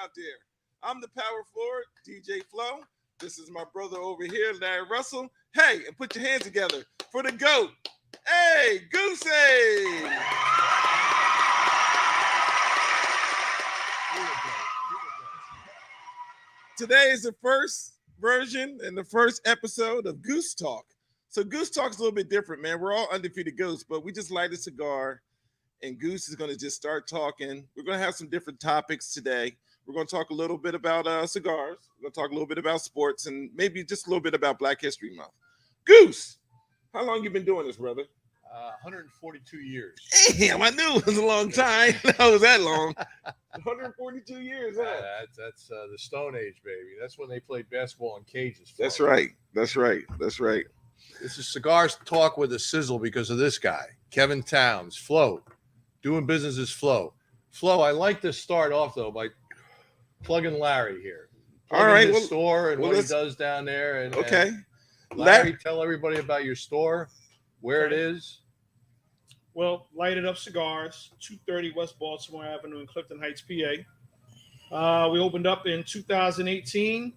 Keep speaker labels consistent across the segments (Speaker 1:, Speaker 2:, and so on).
Speaker 1: out there? I'm the power forward, DJ Flo. This is my brother over here, Larry Russell. Hey, and put your hands together for the GOAT. Hey, Gooses! Today is the first version and the first episode of Goose Talk. So Goose Talk's a little bit different, man. We're all undefeated ghosts, but we just light a cigar, and Goose is going to just start talking. We're going to have some different topics today. We're going to talk a little bit about cigars. We're going to talk a little bit about sports and maybe just a little bit about Black History Month. Goose, how long you been doing this, brother?
Speaker 2: 142 years.
Speaker 1: Damn, I knew it was a long time. That was that long. 142 years, huh?
Speaker 2: That's the Stone Age, baby. That's when they played basketball in cages.
Speaker 1: That's right. That's right. That's right.
Speaker 2: This is Cigars Talk with a Sizzle because of this guy, Kevin Towns, Flo. Doing business is Flo. Flo, I like to start off, though, by plugging Larry here.
Speaker 1: All right.
Speaker 2: His store and what he does down there. And,
Speaker 1: okay.
Speaker 2: And Larry, tell everybody about your store, where it is.
Speaker 3: Well, Lighted Up Cigars, 230 West Baltimore Avenue in Clifton Heights, PA. We opened up in 2018,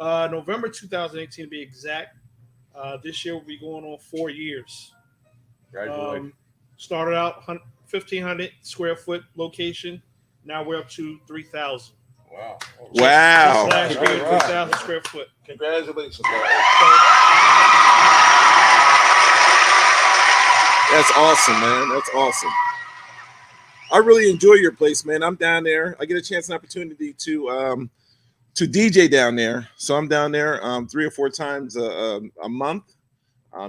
Speaker 3: November 2018 to be exact. This year we'll be going on 4 years.
Speaker 2: Congratulations.
Speaker 3: Started out 1,500 square foot location. Now we're up to 3,000.
Speaker 2: Wow.
Speaker 1: Wow.
Speaker 3: Last year, 3,000 square foot.
Speaker 2: Congratulations,
Speaker 1: That's awesome, man. That's awesome. I really enjoy your place, man. I'm down there. I get a chance and opportunity to DJ down there. So I'm down there 3 or 4 times a month,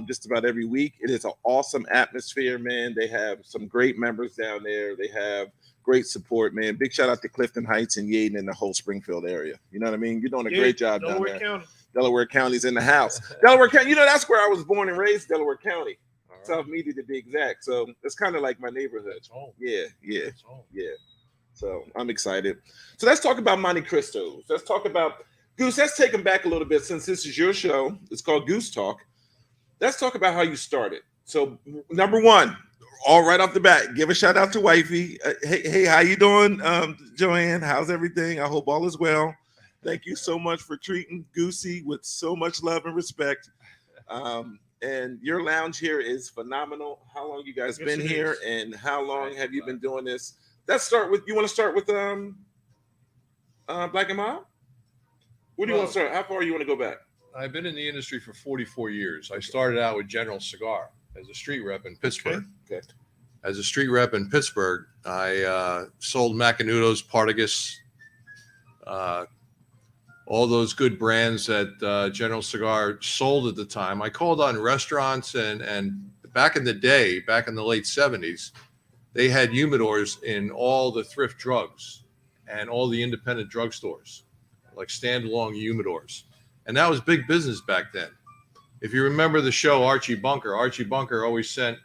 Speaker 1: just about every week. It is an awesome atmosphere, man. They have some great members down there. They have great support, man. Big shout out to Clifton Heights and Yaden and the whole Springfield area. You know what I mean? You're doing a great job down there.
Speaker 3: County.
Speaker 1: Delaware County's in the house. Delaware County, that's where I was born and raised, Delaware County. South Media to be exact. So it's kind of like my neighborhood.
Speaker 2: It's home.
Speaker 1: Yeah.
Speaker 2: It's home.
Speaker 1: Yeah. So I'm excited. So let's talk about Montecristo. Let's talk about Goose. Let's take them back a little bit since this is your show. It's called Goose Talk. Let's talk about how you started. So number one, all right off the bat, give a shout out to wifey. Hey, how you doing, Joanne? How's everything? I hope all is well. Thank you so much for treating Goosey with so much love and respect. And your lounge here is phenomenal. How long you guys been here, and how long have you been doing this? Let's start with. You want to start with Black and Mild? What do you want to start? How far you want to go back?
Speaker 2: I've been in the industry for 44 years. I started out with General Cigar as a street rep in Pittsburgh.
Speaker 1: Okay.
Speaker 2: As a street rep in Pittsburgh, I sold Macanudos, Partagas, all those good brands that General Cigar sold at the time. I called on restaurants and back in the day, back in the late 70s, they had humidors in all the thrift drugs and all the independent drugstores, like standalone humidors. And that was big business back then. If you remember the show Archie Bunker always sent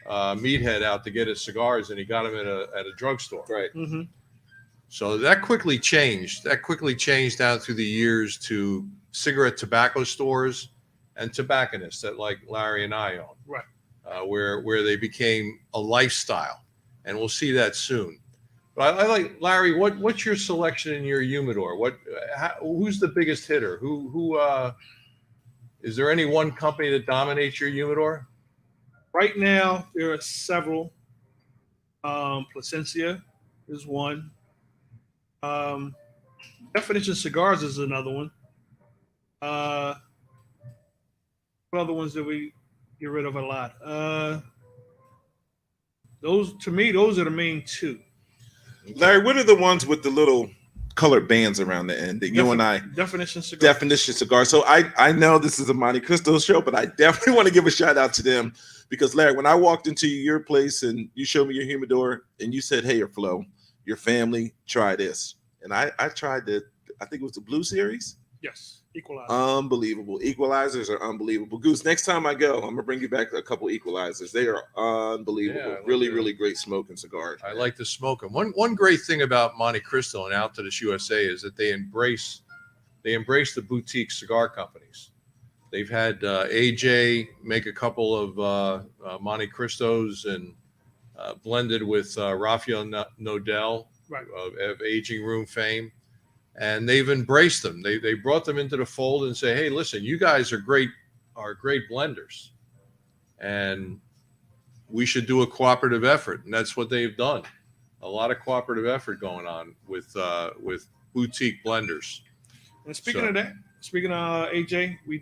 Speaker 2: Meathead out to get his cigars, and he got them at a drugstore.
Speaker 1: Right.
Speaker 3: Mm-hmm.
Speaker 2: So that quickly changed. That quickly changed down through the years to cigarette tobacco stores and tobacconists that like Larry and I own.
Speaker 3: Right.
Speaker 2: Where they became a lifestyle, and we'll see that soon. But I like Larry. What's your selection in your humidor? Who's the biggest hitter? Who is there any one company that dominates your humidor?
Speaker 3: Right now, there are several. Placencia is one. Definition Cigars is another one. What other ones that we get rid of a lot? Those are the main two.
Speaker 1: Larry, what are the ones with the little colored bands around the end that you and I
Speaker 3: Definition Cigar.
Speaker 1: Definition Cigar. So I know this is a Montecristo show, but I definitely want to give a shout out to them because Larry, when I walked into your place and you showed me your humidor and you said, "Hey, Flo, your family, try this," and I tried I think it was the Blue Series.
Speaker 3: Yes, Equalizer.
Speaker 1: Unbelievable. Equalizers are unbelievable. Goose, next time I go, I'm gonna bring you back a couple Equalizers. They are unbelievable.
Speaker 2: Yeah,
Speaker 1: really great smoking cigars.
Speaker 2: I like to smoke them. One great thing about Montecristo and Out to the USA is that they embrace the boutique cigar companies. They've had AJ make a couple of Montecristos and blended with Rafael Nodal
Speaker 3: right.
Speaker 2: of Aging Room fame. and they've embraced them. They brought them into the fold and say, hey, listen, you guys are great blenders, and we should do a cooperative effort. And that's what they've done. A lot of cooperative effort going on with boutique blenders.
Speaker 3: And speaking of AJ, we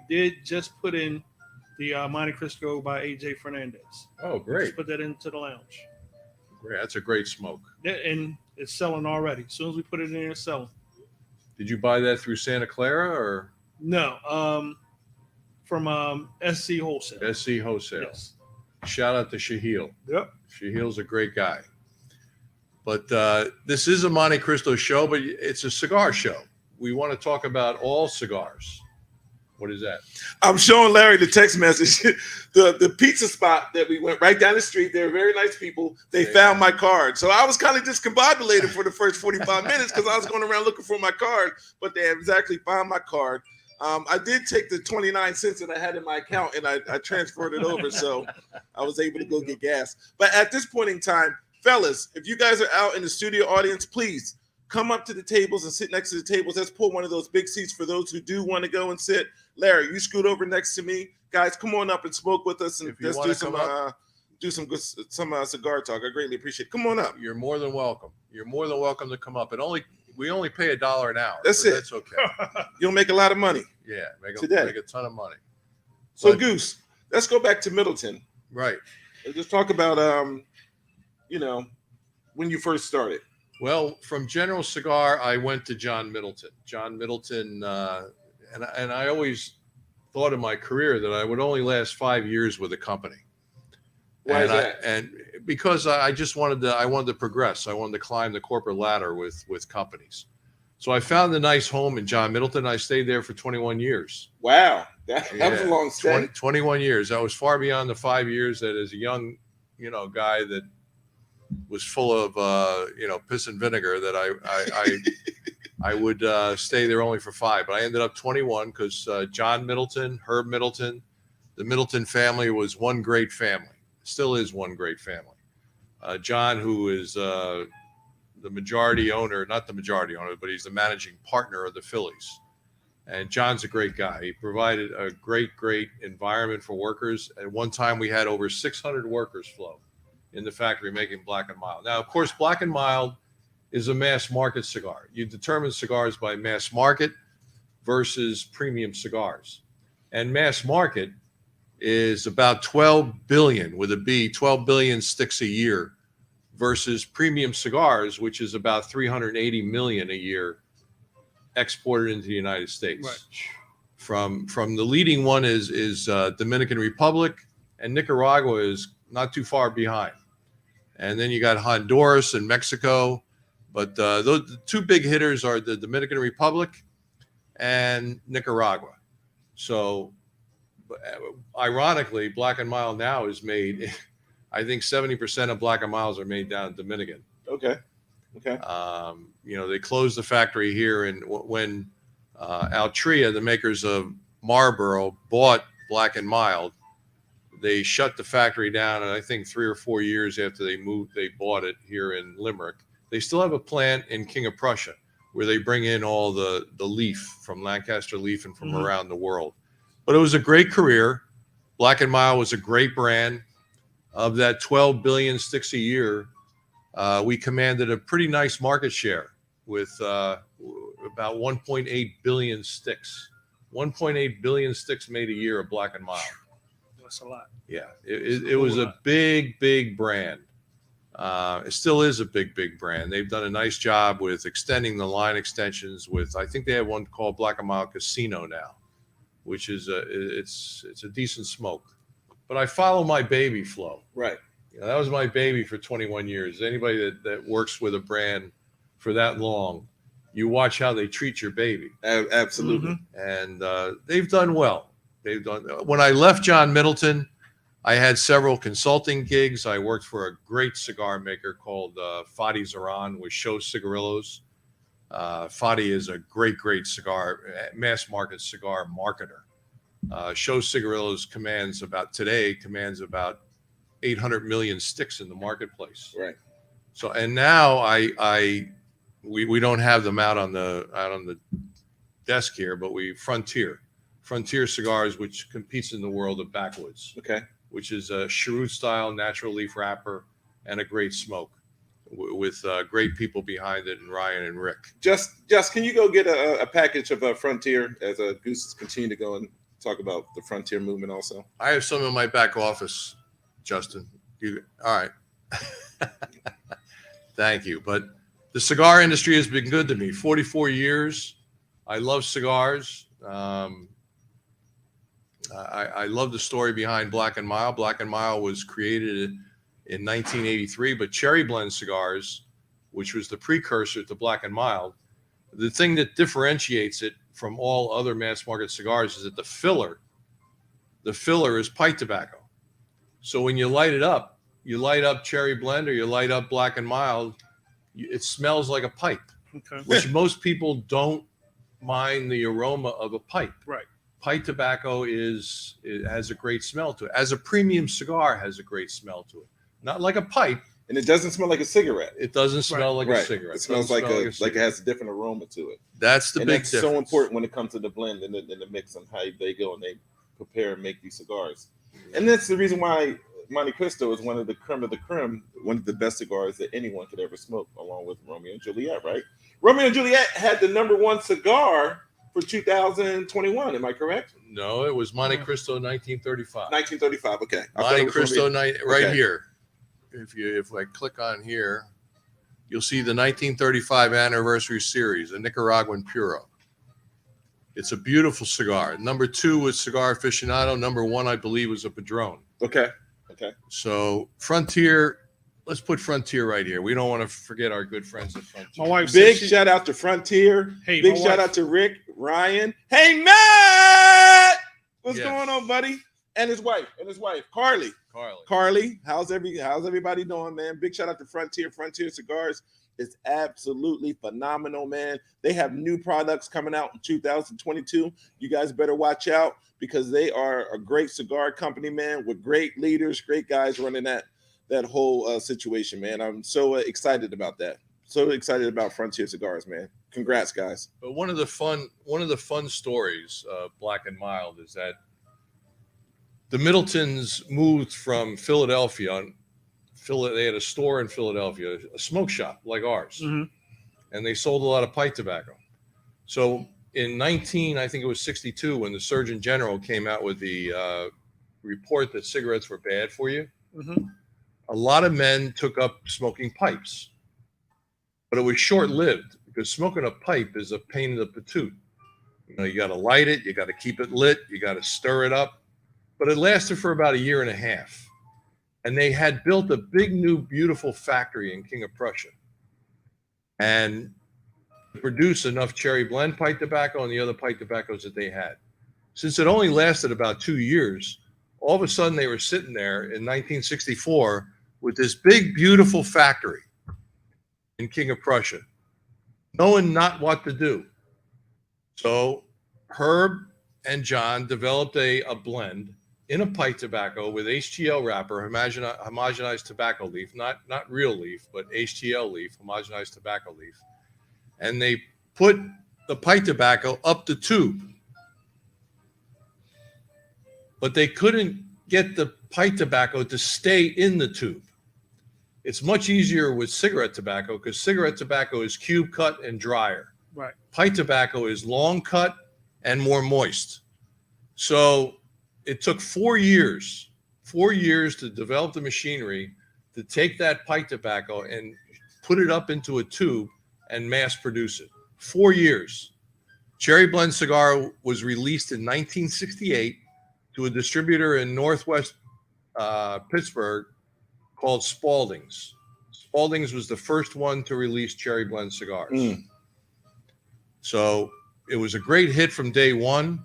Speaker 3: did just put in the Montecristo by AJ Fernandez.
Speaker 2: Oh, great.
Speaker 3: Just put that into the lounge.
Speaker 2: Great. That's a great smoke.
Speaker 3: And it's selling already. As soon as we put it in there, it's selling.
Speaker 2: Did you buy that through Santa Clara or?
Speaker 3: No, from SC Wholesale.
Speaker 2: SC Wholesale.
Speaker 3: Yes.
Speaker 2: Shout out to Shahil.
Speaker 3: Yep.
Speaker 2: Shahil's a great guy. But this is a Montecristo show, but it's a cigar show. We want to talk about all cigars. What is that?
Speaker 1: I'm showing Larry the text message. the pizza spot that we went right down the street. They're very nice people. They found my card. So I was kind of discombobulated for the first 45 minutes because I was going around looking for my card, but they exactly found my card. I did take the 29 cents that I had in my account and I transferred it over. So I was able to go get gas. But at this point in time, fellas, if you guys are out in the studio audience, please come up to the tables and sit next to the tables. Let's pull one of those big seats for those who do want to go and sit. Larry, you scoot over next to me. Guys, come on up and smoke with us and let's do some cigar talk. I greatly appreciate it. Come on up.
Speaker 2: You're more than welcome. You're more than welcome to come up. We only pay $1 an hour.
Speaker 1: That's it.
Speaker 2: That's okay.
Speaker 1: You'll make a lot of money.
Speaker 2: Yeah, make a ton of money.
Speaker 1: So Goose, let's go back to Middleton.
Speaker 2: Right.
Speaker 1: And just talk about when you first started.
Speaker 2: Well, from General Cigar, I went to John Middleton. John Middleton, and I always thought in my career that I would only last 5 years with a company.
Speaker 1: Why is that?
Speaker 2: And because I just wanted to progress. I wanted to climb the corporate ladder with companies. So I found a nice home in John Middleton. I stayed there for 21 years.
Speaker 1: Wow, that was a long stay.
Speaker 2: 21 years. I was far beyond the 5 years that as a young, guy that was full of piss and vinegar that I would stay there only for 5, but I ended up 21 because John Middleton, Herb Middleton, the Middleton family was one great family, still is one great family. John, who is the majority owner, not the majority owner, but he's the managing partner of the Phillies. And John's a great guy. He provided a great environment for workers. At one time, we had over 600 workers flow in the factory making Black and Mild. Now, of course, Black and Mild is a mass market cigar. You determine cigars by mass market versus premium cigars. And mass market is about 12 billion with a B, 12 billion sticks a year versus premium cigars, which is about 380 million a year exported into the United States. Right. From the leading one is Dominican Republic, and Nicaragua is not too far behind. And then you got Honduras and Mexico. But the two big hitters are the Dominican Republic and Nicaragua. So ironically, Black and Mild now is made, I think 70% of Black and Milds are made down in Dominican.
Speaker 1: Okay.
Speaker 2: They closed the factory here, and when Altria, the makers of Marlboro, bought Black and Mild, they shut the factory down, and I think 3 or 4 years after they bought it here in Limerick. They still have a plant in King of Prussia where they bring in all the leaf from Lancaster leaf and from around the world. But it was a great career. Black and Mild was a great brand. Of that 12 billion sticks a year, we commanded a pretty nice market share with about 1.8 billion sticks. 1.8 billion sticks made a year of Black and Mild.
Speaker 3: That's a lot.
Speaker 2: Yeah, it was a big brand. It still is a big brand. They've done a nice job with extending the line extensions with, I think they have one called Black and Mild Casino now, which is it's a decent smoke. But I follow my baby flow.
Speaker 1: Right.
Speaker 2: That was my baby for 21 years. Anybody that works with a brand for that long, you watch how they treat your baby.
Speaker 1: Absolutely.
Speaker 2: And they've done well. When I left John Middleton, I had several consulting gigs. I worked for a great cigar maker called Fadi Zaran with Show Cigarillos. Fadi is a great cigar, mass market cigar marketer. Show Cigarillos commands about 800 million sticks in the marketplace.
Speaker 1: Right.
Speaker 2: So, and now we don't have them out on the desk here, but Frontier Cigars, which competes in the world of backwoods.
Speaker 1: Okay.
Speaker 2: Which is a cheroot style natural leaf wrapper and a great smoke with great people behind it, and Ryan and Rick.
Speaker 1: Just can you go get a package of Frontier as Gooses continue to go and talk about the Frontier movement also?
Speaker 2: I have some in my back office, Justin. All right. Thank you. But the cigar industry has been good to me. 44 years. I love cigars. I love the story behind Black and Mild. Black and Mild was created in 1983, but Cherry Blend cigars, which was the precursor to Black and Mild, the thing that differentiates it from all other mass market cigars is that the filler is pipe tobacco. So when you light up Cherry Blend or you light up Black and Mild, it smells like a pipe,
Speaker 3: Okay.
Speaker 2: which most people don't mind the aroma of a pipe.
Speaker 3: Right.
Speaker 2: Pipe tobacco it has a great smell to it. As a premium cigar has a great smell to it. Not like a pipe.
Speaker 1: And it doesn't smell like a cigarette.
Speaker 2: It doesn't smell like a cigarette.
Speaker 1: It smells like it has a different aroma to it.
Speaker 2: That's the big
Speaker 1: that's
Speaker 2: difference.
Speaker 1: so important when it comes to the blend and the mix and how they go and they prepare and make these cigars. And that's the reason why Montecristo is one of the creme of the creme, one of the best cigars that anyone could ever smoke, along with Romeo and Juliet, right? Romeo and Juliet had the #1 cigar for 2021. Am I correct?
Speaker 2: No, it was Montecristo 1935.
Speaker 1: 1935. Okay.
Speaker 2: Montecristo right
Speaker 1: okay.
Speaker 2: here. If I click on here, you'll see the 1935 anniversary series, a Nicaraguan Puro. It's a beautiful cigar. #2 was Cigar Aficionado. #1, I believe, was a Padron.
Speaker 1: Okay.
Speaker 2: So Frontier, let's put Frontier right here. We don't want to forget our good friends at Frontier.
Speaker 3: My wife
Speaker 1: Big shout out to Frontier.
Speaker 3: Hey,
Speaker 1: big shout out to Rick, Ryan. Hey, Matt! What's going on, buddy? And his wife, Carly. Carly, how's everybody doing, man? Big shout out to Frontier. Frontier Cigars is absolutely phenomenal, man. They have new products coming out in 2022. You guys better watch out because they are a great cigar company, man, with great leaders, great guys running that whole situation, man. I'm so excited about that. So excited about Frontier Cigars, man. Congrats, guys.
Speaker 2: But one of the fun stories of Black and Mild is that the Middletons moved from Philadelphia. They had a store in Philadelphia, a smoke shop like ours, and they sold a lot of pipe tobacco. So in I think it was 62, when the Surgeon General came out with the report that cigarettes were bad for you, a lot of men took up smoking pipes, but it was short-lived because smoking a pipe is a pain in the patoot. You got to light it, you got to keep it lit, you got to stir it up. But it lasted for about a year and a half. And they had built a big, new, beautiful factory in King of Prussia. And produced enough Cherry Blend pipe tobacco and the other pipe tobaccos that they had. Since it only lasted about 2 years, all of a sudden they were sitting there in 1964 with this big, beautiful factory in King of Prussia, knowing not what to do. So Herb and John developed a blend in a pipe tobacco with HTL wrapper, homogenized tobacco leaf, not real leaf, but HTL leaf, homogenized tobacco leaf. And they put the pipe tobacco up the tube. But they couldn't get the pipe tobacco to stay in the tube. It's much easier with cigarette tobacco because cigarette tobacco is cube cut and drier.
Speaker 3: Right.
Speaker 2: Pipe tobacco is long cut and more moist. So it took 4 years to develop the machinery to take that pipe tobacco and put it up into a tube and mass produce it. 4 years. Cherry Blend cigar was released in 1968 to a distributor in Northwest Pittsburgh called Spalding's. Spalding's was the first one to release Cherry Blend cigars. So it was a great hit from day one.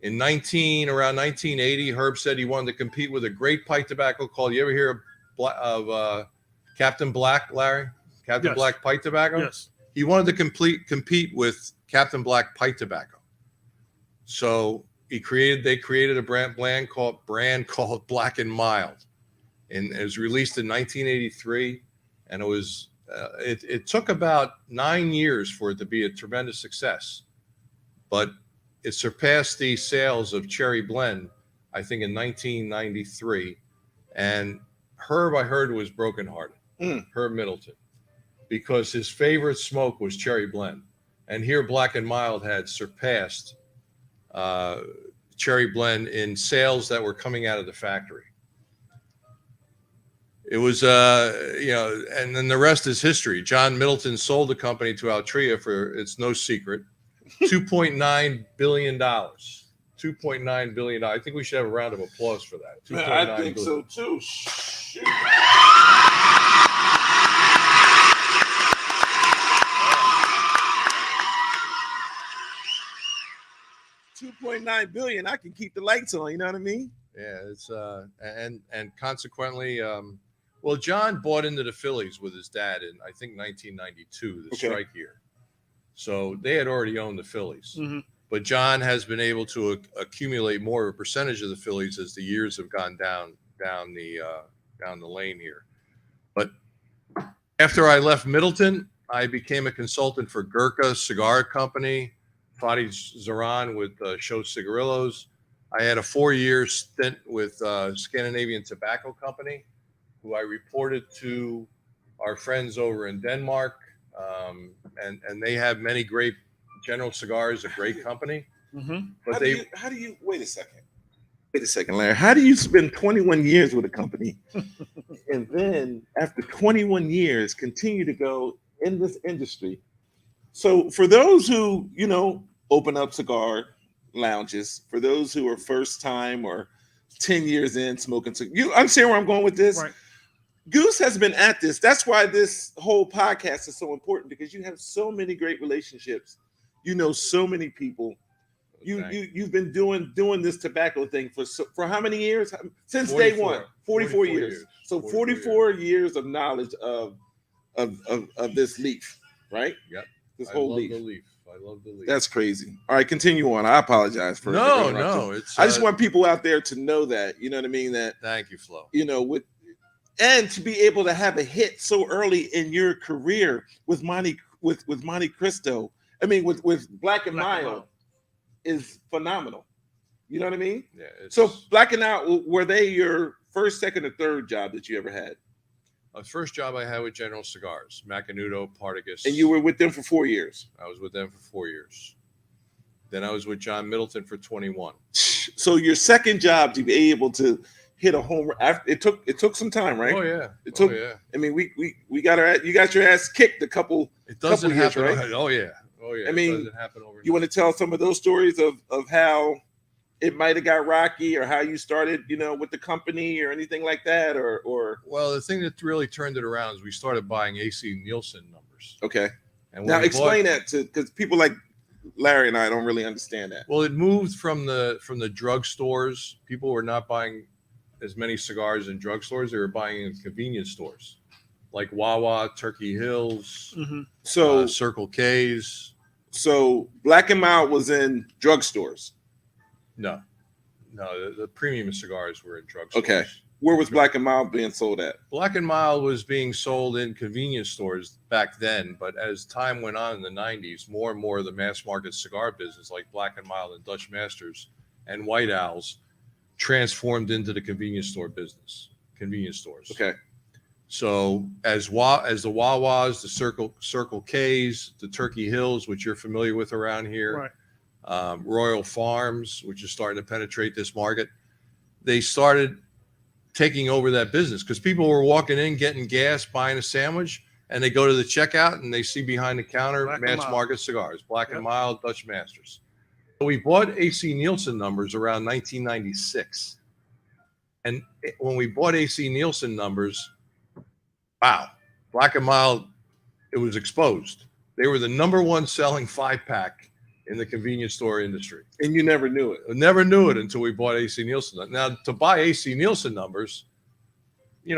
Speaker 2: Around 1980, Herb said he wanted to compete with a great pipe tobacco called, you ever hear of Captain Black, Larry? Captain Black pipe tobacco?
Speaker 3: Yes.
Speaker 2: He wanted to compete with Captain Black pipe tobacco. So they created a brand called Black and Mild. And it was released in 1983. And it was it took about 9 years for it to be a tremendous success, but it surpassed the sales of Cherry Blend, I think, in 1993. And Herb, I heard, was brokenhearted. Herb Middleton, because his favorite smoke was Cherry Blend, and here Black and Mild had surpassed Cherry Blend in sales that were coming out of the factory. It was, and then the rest is history. John Middleton sold the company to Altria for, it's no secret, $2.9 billion. $2.9 billion. I think we should have a round of applause for that.
Speaker 1: Man, I think so too. Shoot. $2.9 billion. I can keep the lights on. You know what I mean?
Speaker 2: Yeah, it's and consequently, well, John bought into the Phillies with his dad in, I think, 1992, the strike year. So they had already owned the Phillies.
Speaker 3: Mm-hmm.
Speaker 2: But John has been able to accumulate more of a percentage of the Phillies as the years have gone down the lane here. But after I left Middleton, I became a consultant for Gurkha Cigar Company, Fatih Zaran with Show Cigarillos. I had a 4-year stint with Scandinavian Tobacco Company, who I reported to our friends over in Denmark, and they have many great General Cigars, a great company.
Speaker 3: Mm-hmm.
Speaker 2: But
Speaker 1: how do you wait a second, Larry? How do you spend 21 years with a company and then after 21 years continue to go in this industry? So for those who, open up cigar lounges, for those who are first time or 10 years in smoking, you understand where I'm going with this?
Speaker 3: Right.
Speaker 1: Goose has been at this. That's why this whole podcast is so important, because you have so many great relationships. You know so many people. You've been doing this tobacco thing for how many years? Since
Speaker 2: 44,
Speaker 1: day one. 44 years. So 44 years of knowledge of this leaf, right?
Speaker 2: Yep.
Speaker 1: This whole leaf.
Speaker 2: I love the leaf.
Speaker 1: That's crazy. All right, continue on. I apologize for
Speaker 2: no. It's
Speaker 1: I just want people out there to know that, you know what I mean? That
Speaker 2: thank you, Flo.
Speaker 1: And to be able to have a hit so early in your career with Montecristo, I mean, with Black and Mild is phenomenal. You know what I mean?
Speaker 2: Yeah.
Speaker 1: So Black and Mild, were they your first, second, or third job that you ever had?
Speaker 2: The first job I had with General Cigars, Macanudo, Partagas.
Speaker 1: And you were with them for 4 years?
Speaker 2: I was with them for 4 years. Then I was with John Middleton for 21.
Speaker 1: So your second job to be able to hit a home run, it took some time, right?
Speaker 2: Oh yeah.
Speaker 1: It took.
Speaker 2: Oh, yeah.
Speaker 1: I mean, we got you got your ass kicked a couple.
Speaker 2: It doesn't
Speaker 1: years,
Speaker 2: happen.
Speaker 1: right?
Speaker 2: Oh yeah. Oh yeah.
Speaker 1: I mean,
Speaker 2: it doesn't happen overnight.
Speaker 1: You want to tell some of those stories of how it might have got rocky, or how you started, with the company or anything like that, or
Speaker 2: Well, the thing that really turned it around is we started buying AC Nielsen numbers.
Speaker 1: Okay.
Speaker 2: And
Speaker 1: now explain that because people like Larry and I don't really understand that.
Speaker 2: Well, it moved from the drugstores. People were not buying as many cigars in drugstores. They were buying in convenience stores, like Wawa, Turkey Hills,
Speaker 1: So
Speaker 2: Circle K's.
Speaker 1: So Black and Mild was in drugstores.
Speaker 2: No, the premium cigars were in drugstores.
Speaker 1: Okay. Where was Black and Mild being sold at?
Speaker 2: Black and Mild was being sold in convenience stores back then, but as time went on in the 90s, more and more of the mass market cigar business, like Black and Mild and Dutch Masters and White Owls, transformed into the convenience store business, convenience stores.
Speaker 1: Okay.
Speaker 2: So as the Wawas, the Circle K's, the Turkey Hills, which you're familiar with around here,
Speaker 3: right.
Speaker 2: Royal Farms, which is starting to penetrate this market, they started taking over that business because people were walking in, getting gas, buying a sandwich, and they go to the checkout and they see behind the counter mass market cigars, Black and Mild, Dutch Masters. So we bought AC Nielsen numbers around 1996. And when we bought AC Nielsen numbers, wow, Black and Mild, it was exposed. They were the number one selling 5-pack in the convenience store industry.
Speaker 1: And you never knew it.
Speaker 2: I never knew it until we bought AC Nielsen. Now, to buy AC Nielsen numbers, you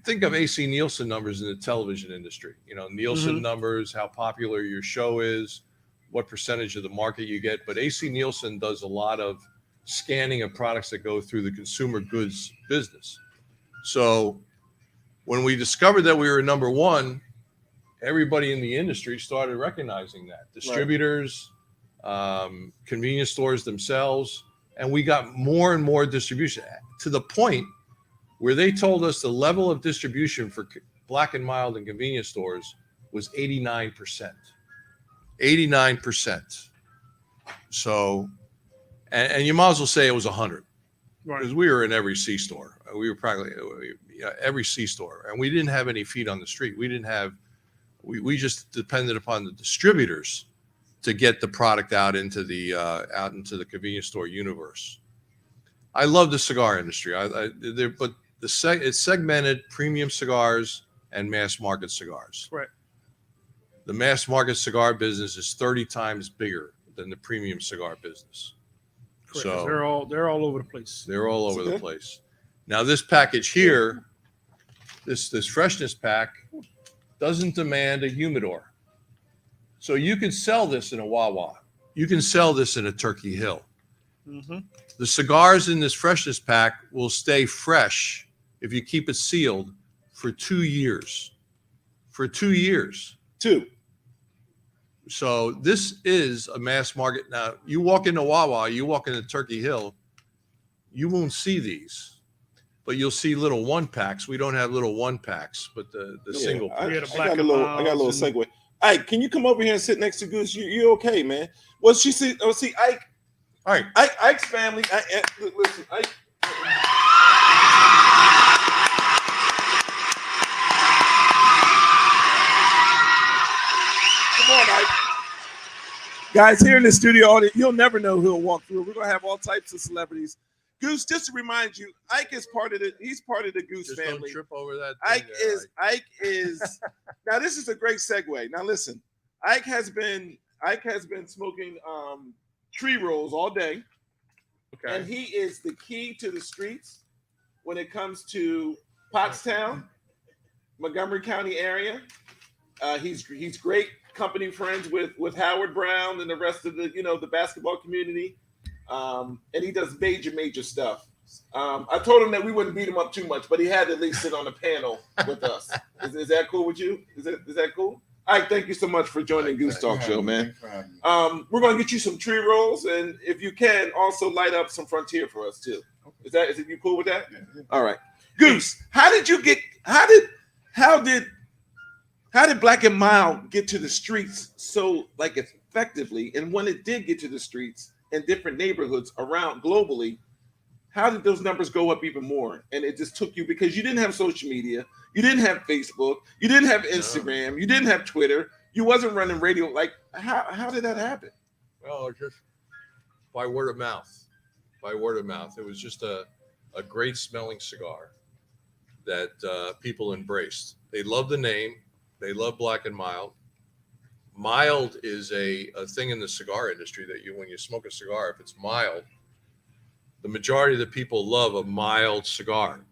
Speaker 2: think of AC Nielsen numbers in the television industry. Nielsen numbers, how popular your show is, what percentage of the market you get. But AC Nielsen does a lot of scanning of products that go through the consumer goods business. So When we discovered that we were number one, everybody in the industry started recognizing that. Distributors, convenience stores themselves, and we got more and more distribution to the point where they told us the level of distribution for Black and Mild and convenience stores was 89%. 89%. So, and you might as well say it was 100. Because we were in every C store. We were practically every C store. And we didn't have any feet on the street. We just depended upon the distributors to get the product out into the convenience store universe. I love the cigar industry. But it's segmented premium cigars and mass market cigars.
Speaker 3: Right.
Speaker 2: The mass market cigar business is 30 times bigger than the premium cigar business.
Speaker 3: Correct.
Speaker 2: So
Speaker 3: they're all over the place.
Speaker 2: They're all over the place. Now this package here, this freshness pack, doesn't demand a humidor. So you can sell this in a Wawa. You can sell this in a Turkey Hill.
Speaker 3: Mm-hmm.
Speaker 2: The cigars in this freshness pack will stay fresh if you keep it sealed for 2 years. For 2 years.
Speaker 1: 2.
Speaker 2: So this is a mass market. Now, you walk into Wawa, you walk into Turkey Hill, you won't see these, but you'll see little 1-packs. We don't have little 1-packs, but the single packs.
Speaker 1: I got a little segue. Ike, can you come over here and sit next to Goose? You okay, man? Well, see, Ike.
Speaker 2: All right.
Speaker 1: Ike's family. Listen, Ike. Come on, Ike. Guys, here in the studio audience, you'll never know who'll walk through. We're gonna have all types of celebrities. Goose, just to remind you, Ike is he's part of the Goose
Speaker 2: Just
Speaker 1: family.
Speaker 2: don't trip over that.
Speaker 1: Ike is. Now this is a great segue. Now listen, Ike has been smoking tree rolls all day.
Speaker 2: Okay.
Speaker 1: And he is the key to the streets when it comes to Pottstown, Montgomery County area. He's great company friends with Howard Brown and the rest of the basketball community. And he does major stuff. I told him that we wouldn't beat him up too much, but he had to at least sit on a panel with us. Is that cool with you? Is that cool? All right, thank you so much for joining Goose Talk Show, man. We're gonna get you some tree rolls, and if you can, also light up some Frontier for us too. Is it you cool with that? Yeah. All right, Goose. How did Black and Mild get to the streets so effectively? And when it did get to the streets in different neighborhoods around globally, how did those numbers go up even more? And it just took you because you didn't have social media, you didn't have Facebook, you didn't have Instagram, you didn't have Twitter, you wasn't running radio. Like, how did that happen?
Speaker 2: Well, just by word of mouth. By word of mouth. It was just a great smelling cigar that people embraced. They love the name. They love Black and Mild. Mild is a thing in the cigar industry that when you smoke a cigar, if it's mild, the majority of the people love a mild cigar.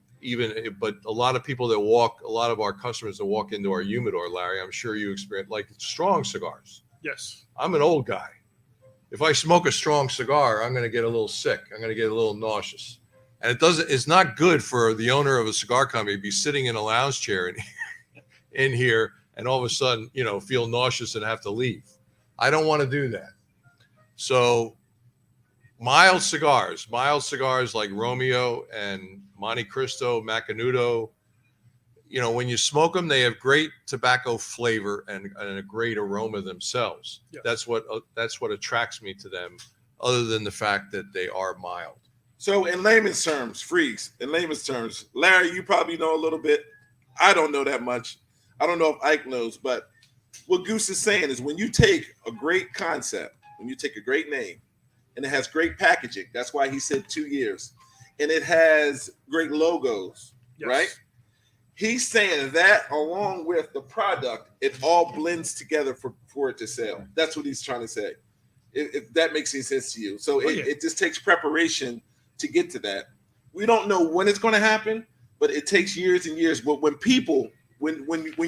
Speaker 2: But a lot of people a lot of our customers that walk into our humidor, Larry, I'm sure you experience like strong cigars.
Speaker 3: Yes.
Speaker 2: I'm an old guy. If I smoke a strong cigar, I'm going to get a little sick. I'm going to get a little nauseous. And it's not good for the owner of a cigar company to be sitting in a lounge chair in here and all of a sudden, feel nauseous and have to leave. I don't want to do that. So mild cigars like Romeo and Montecristo, Macanudo, when you smoke them, they have great tobacco flavor and a great aroma themselves. Yes. That's what attracts me to them, other than the fact that they are mild.
Speaker 1: So in layman's terms, Larry, you probably know a little bit. I don't know that much. I don't know if Ike knows, but what Goose is saying is when you take a great concept, when you take a great name, and it has great packaging, that's why he said 2 years, and it has great logos, yes. Right? He's saying that along with the product, it all blends together for it to sell. That's what he's trying to say. If that makes any sense to you. So it just takes preparation to get to that. We don't know when it's going to happen, but it takes years and years. But when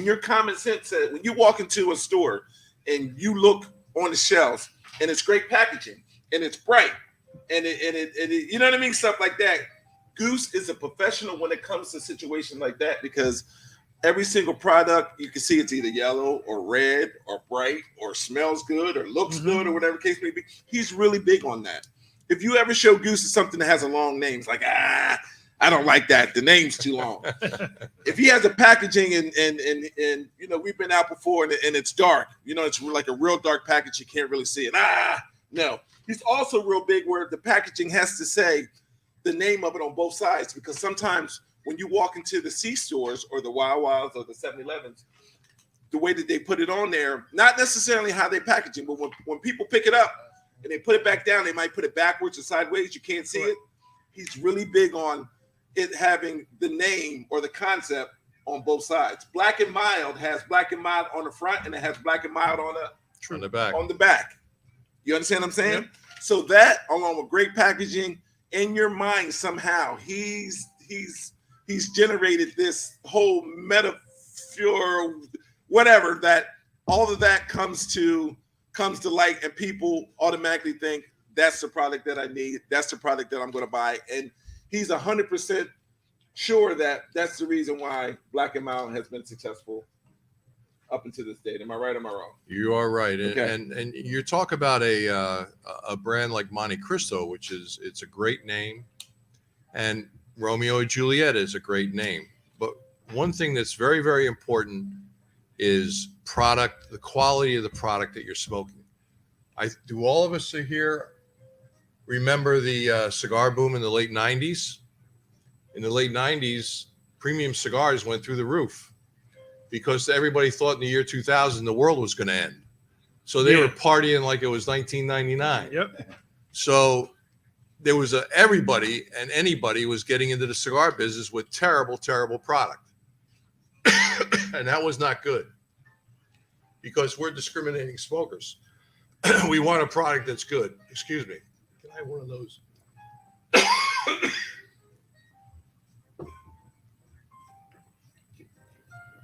Speaker 1: your common sense says, when you walk into a store and you look on the shelves and it's great packaging and it's bright and it you know what I mean? Stuff like that. Goose is a professional when it comes to situations like that because every single product, you can see it's either yellow or red or bright or smells good or looks good or whatever case may be. He's really big on that. If you ever show Goose something that has a long name, it's like, I don't like that. The name's too long. If he has a packaging and you know, we've been out before and it's dark, you know, it's like a real dark package, you can't really see it. No. He's also real big where the packaging has to say the name of it on both sides, because sometimes when you walk into the C stores or the Wawas or the 7-Elevens, the way that they put it on there, not necessarily how they packaging, but when people pick it up and they put it back down, they might put it backwards or sideways. You can't see it. He's really big on it having the name or the concept on both sides. Black and Mild has Black and Mild on the front, and it has Black and Mild on the back. On the back. You understand what I'm saying? Yep. So that, along with great packaging, in your mind somehow, he's generated this whole metaphor, whatever, that all of that comes to light, and people automatically think that's the product that I need. That's the product that I'm going to buy. And he's 100% sure that that's the reason why Black and Mild has been successful up until this date. Am I right or am I wrong?
Speaker 2: You are right.
Speaker 1: Okay.
Speaker 2: And you talk about a brand like Montecristo, which it's a great name. And Romeo and Julieta is a great name. But one thing that's very, very important is product, the quality of the product that you're smoking. Do all of us here remember the cigar boom in the late 90s? In the late 90s, premium cigars went through the roof because everybody thought in the year 2000 the world was going to end. So they were partying like it was 1999.
Speaker 3: Yep.
Speaker 2: So there was everybody and anybody was getting into the cigar business with terrible, terrible product. And that was not good because we're discriminating smokers. We want a product that's good. Excuse me. Can I have one of those?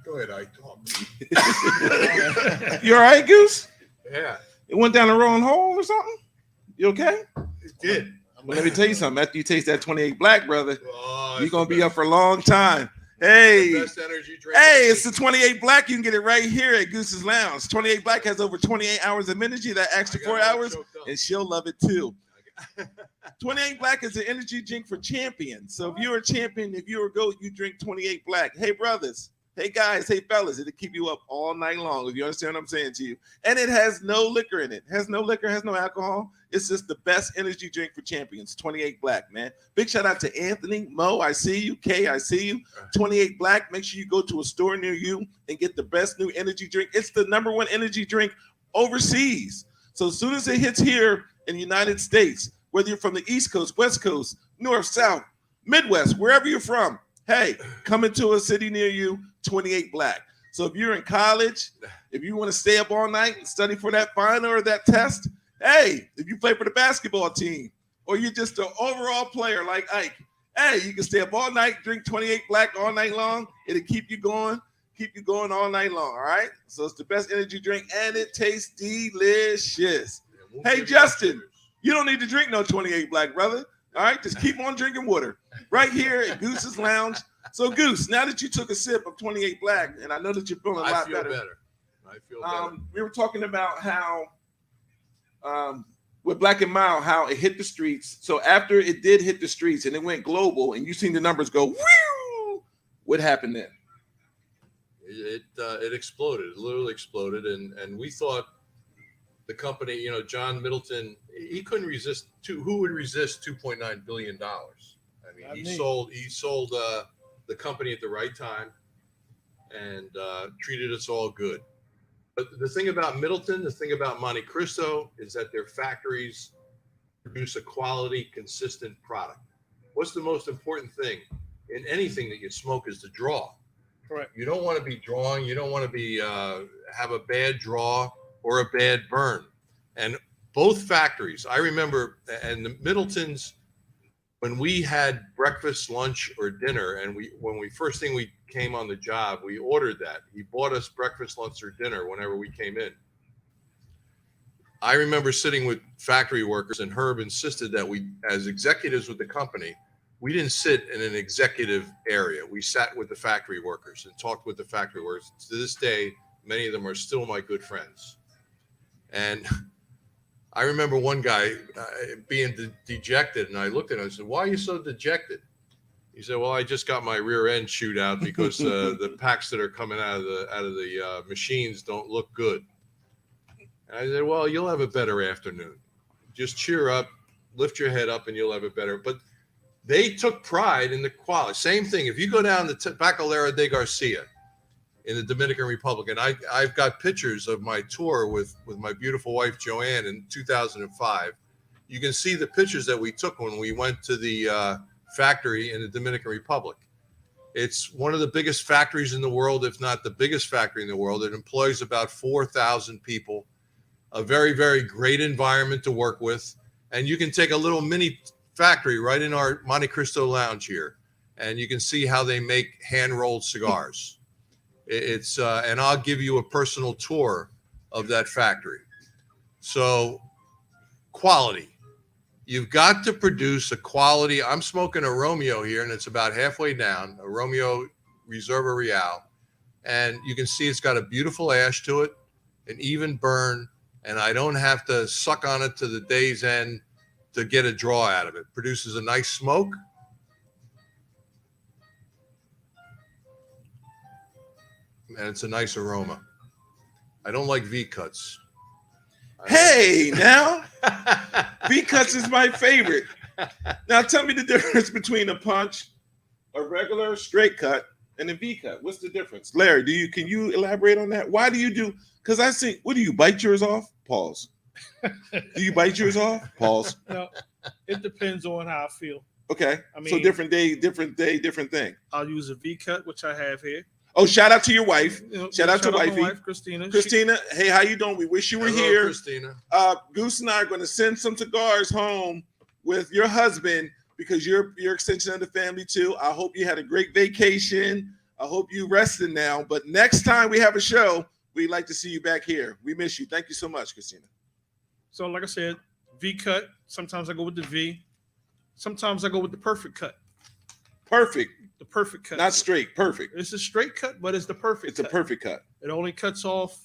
Speaker 2: Go ahead, I talk.
Speaker 1: You all right, Goose?
Speaker 2: Yeah.
Speaker 1: It went down the wrong hole or something? You okay?
Speaker 2: It did.
Speaker 1: Well, let me tell you something. After you taste that 28 Black, brother, you're going to be up for a long time. Hey,
Speaker 2: best energy drink.
Speaker 1: Hey, it's the 28 Black. You can get it right here at Goose's Lounge. 28 Black has over 28 hours of energy. That extra 4 hours, and she'll love it too. 28 Black is an energy drink for champions. So if you're a champion, if you're a GOAT, you drink 28 Black. Hey, brothers. Hey, guys. Hey, fellas. It'll keep you up all night long, if you understand what I'm saying to you. And it has no liquor in it. Has no liquor, has no alcohol. It's just the best energy drink for champions. 28 Black, man. Big shout out to Anthony, Mo, I see you. Kay, I see you. 28 Black. Make sure you go to a store near you and get the best new energy drink. It's the #1 energy drink overseas. So as soon as it hits here in the United States, whether you're from the East Coast, West Coast, North, South, Midwest, wherever you're from, hey, come into a city near you, 28 Black. So if you're in college, if you want to stay up all night and study for that final or that test, hey, if you play for the basketball team or you're just an overall player like Ike, hey, you can stay up all night, drink 28 Black all night long. It'll keep you going all night long, all right? So it's the best energy drink, and it tastes delicious. Hey, Justin, you don't need to drink no 28 Black, brother. All right, just keep on drinking water right here at Goose's Lounge. So, Goose, now that you took a sip of 28 Black, and I know that you're feeling a lot better.
Speaker 2: I feel better.
Speaker 1: We were talking about how, with Black and Mild, how it hit the streets. So after it did hit the streets and it went global, and you seen the numbers go, whew, what happened then?
Speaker 2: It exploded. It literally exploded, and we thought the company, you know, John Middleton, he couldn't resist. Who would resist $2.9 billion? I mean, he sold the company at the right time and treated us all good. But the thing about Middleton, the thing about Montecristo is that their factories produce a quality, consistent product. What's the most important thing in anything that you smoke is the draw.
Speaker 3: Correct.
Speaker 2: You don't want to be drawing. You don't want to be have a bad draw or a bad burn. And both factories, I remember, and the Middletons, when we had breakfast, lunch, or dinner, and first thing we came on the job, we ordered that. He bought us breakfast, lunch, or dinner whenever we came in. I remember sitting with factory workers, and Herb insisted that we, as executives with the company, we didn't sit in an executive area. We sat with the factory workers and talked with the factory workers. To this day, many of them are still my good friends. And I remember one guy being dejected, and I looked at him and I said, "Why are you so dejected?" He said, "Well, I just got my rear end chewed out because the packs that are coming out of the machines don't look good." And I said, "Well, you'll have a better afternoon. Just cheer up, lift your head up, and you'll have a better." But they took pride in the quality. Same thing. If you go down to Tabacalera de Garcia in the Dominican Republic, and I've got pictures of my tour with my beautiful wife Joanne in 2005. You can see the pictures that we took when we went to the factory in the Dominican Republic. It's one of the biggest factories in the world, if not the biggest factory in the world. It employs about 4,000 people. A very, very great environment to work with. And you can take a little mini factory right in our Montecristo lounge here, and you can see how they make hand-rolled cigars. It's and I'll give you a personal tour of that factory. So quality. You've got to produce a quality. I'm smoking a Romeo here, and it's about halfway down, a Romeo Reserva Real. And you can see it's got a beautiful ash to it, an even burn, and I don't have to suck on it to the day's end to get a draw out of it. Produces a nice smoke. And it's a nice aroma. I don't like V-cuts.
Speaker 1: Hey, now V-cuts is my favorite. Now tell me the difference between a punch, a regular straight cut, and a V-cut. What's the difference? Larry, can you elaborate on that? Why do you do, because I see, what do you bite yours off? Pause. Do you bite yours off? Pause.
Speaker 3: No, it depends on how I feel.
Speaker 1: Okay.
Speaker 3: I mean,
Speaker 1: so different day, different thing.
Speaker 3: I'll use a V-cut, which I have here.
Speaker 1: Oh, shout out to your wife.
Speaker 3: You know,
Speaker 1: shout out to wifey.
Speaker 3: My wife, Christina.
Speaker 1: Christina, hey, how you doing? We wish you were
Speaker 2: Hello,
Speaker 1: here.
Speaker 2: Christina.
Speaker 1: Goose and I are going to send some cigars home with your husband because you're extension of the family too. I hope you had a great vacation. I hope you rested now. But next time we have a show, we'd like to see you back here. We miss you. Thank you so much, Christina.
Speaker 3: So, like I said, V-cut. Sometimes I go with the V. Sometimes I go with the perfect cut.
Speaker 1: Perfect.
Speaker 3: The perfect cut.
Speaker 1: Not straight. Perfect.
Speaker 3: It's a straight cut, but it's the perfect cut.
Speaker 1: It's a perfect cut.
Speaker 3: It only cuts off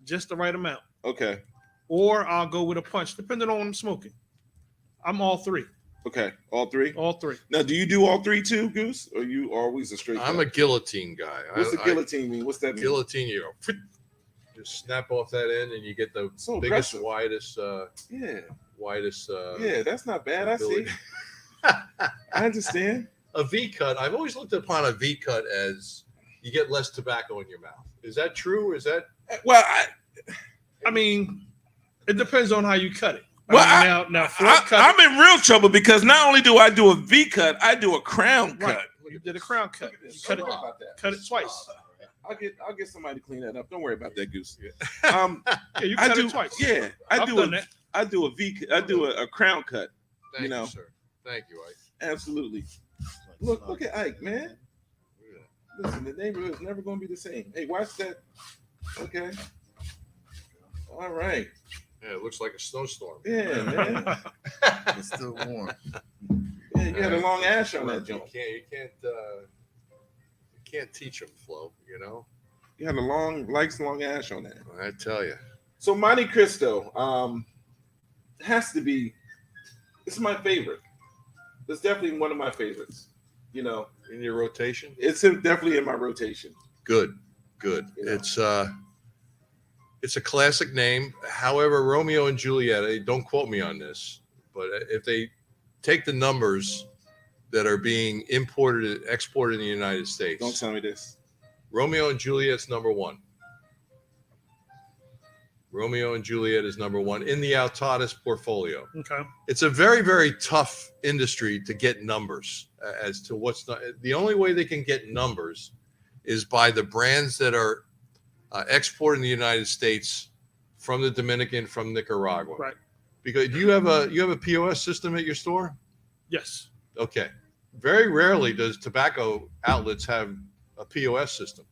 Speaker 3: just the right amount.
Speaker 1: Okay.
Speaker 3: Or I'll go with a punch, depending on what I'm smoking. I'm all three.
Speaker 1: Okay. All three?
Speaker 3: All three.
Speaker 1: Now, do you do all three too, Goose? Or are you always a straight cut?
Speaker 2: I'm a guillotine guy.
Speaker 1: What's the guillotine mean? What's that mean?
Speaker 2: Guillotine, you go, just snap off that end and you get the biggest,
Speaker 1: aggressive.
Speaker 2: widest,
Speaker 1: yeah, that's not bad. I see. I understand.
Speaker 2: A V-cut, I've always looked upon a V-cut as you get less tobacco in your mouth. Is that true? Is that?
Speaker 1: Well,
Speaker 3: I mean, it depends on how you cut it.
Speaker 1: I'm in real trouble because not only do I do a V-cut, I do a crown cut.
Speaker 3: Right. Well, you did a crown cut. You cut it twice.
Speaker 1: I'll get somebody to clean that up. Don't worry about that, Goose.
Speaker 3: Yeah, you cut it twice.
Speaker 1: Yeah, I do a V. I do a crown cut.
Speaker 2: Thank you, sir. Thank you, Ike.
Speaker 1: Absolutely. Look at Ike, man. Listen, the neighborhood is never going to be the same. Hey, watch that. Okay. All right.
Speaker 2: Yeah, it looks like a snowstorm.
Speaker 1: Yeah, man.
Speaker 4: It's still warm.
Speaker 1: Yeah, you had a long ash on that joint.
Speaker 2: You can't teach them, Flo. You know.
Speaker 1: You had a long ash on that.
Speaker 2: I tell you.
Speaker 1: So Montecristo has to be. It's my favorite. It's definitely one of my favorites. You know,
Speaker 2: in your rotation.
Speaker 1: It's definitely in my rotation.
Speaker 2: Good. You know? It's a classic name. However, Romeo and Julieta, don't quote me on this, but if they take the numbers that are being imported and exported in the United States.
Speaker 1: Don't tell me this.
Speaker 2: Romeo and Juliet's number one. Romeo and Juliet is number one in the Altadas portfolio.
Speaker 3: Okay.
Speaker 2: It's a very, very tough industry to get numbers as to what's not. The only way they can get numbers is by the brands that are exported in the United States from the Dominican, from Nicaragua.
Speaker 3: Right.
Speaker 2: Because you have a POS system at your store?
Speaker 3: Yes.
Speaker 2: Okay. Very rarely does tobacco outlets have a POS system.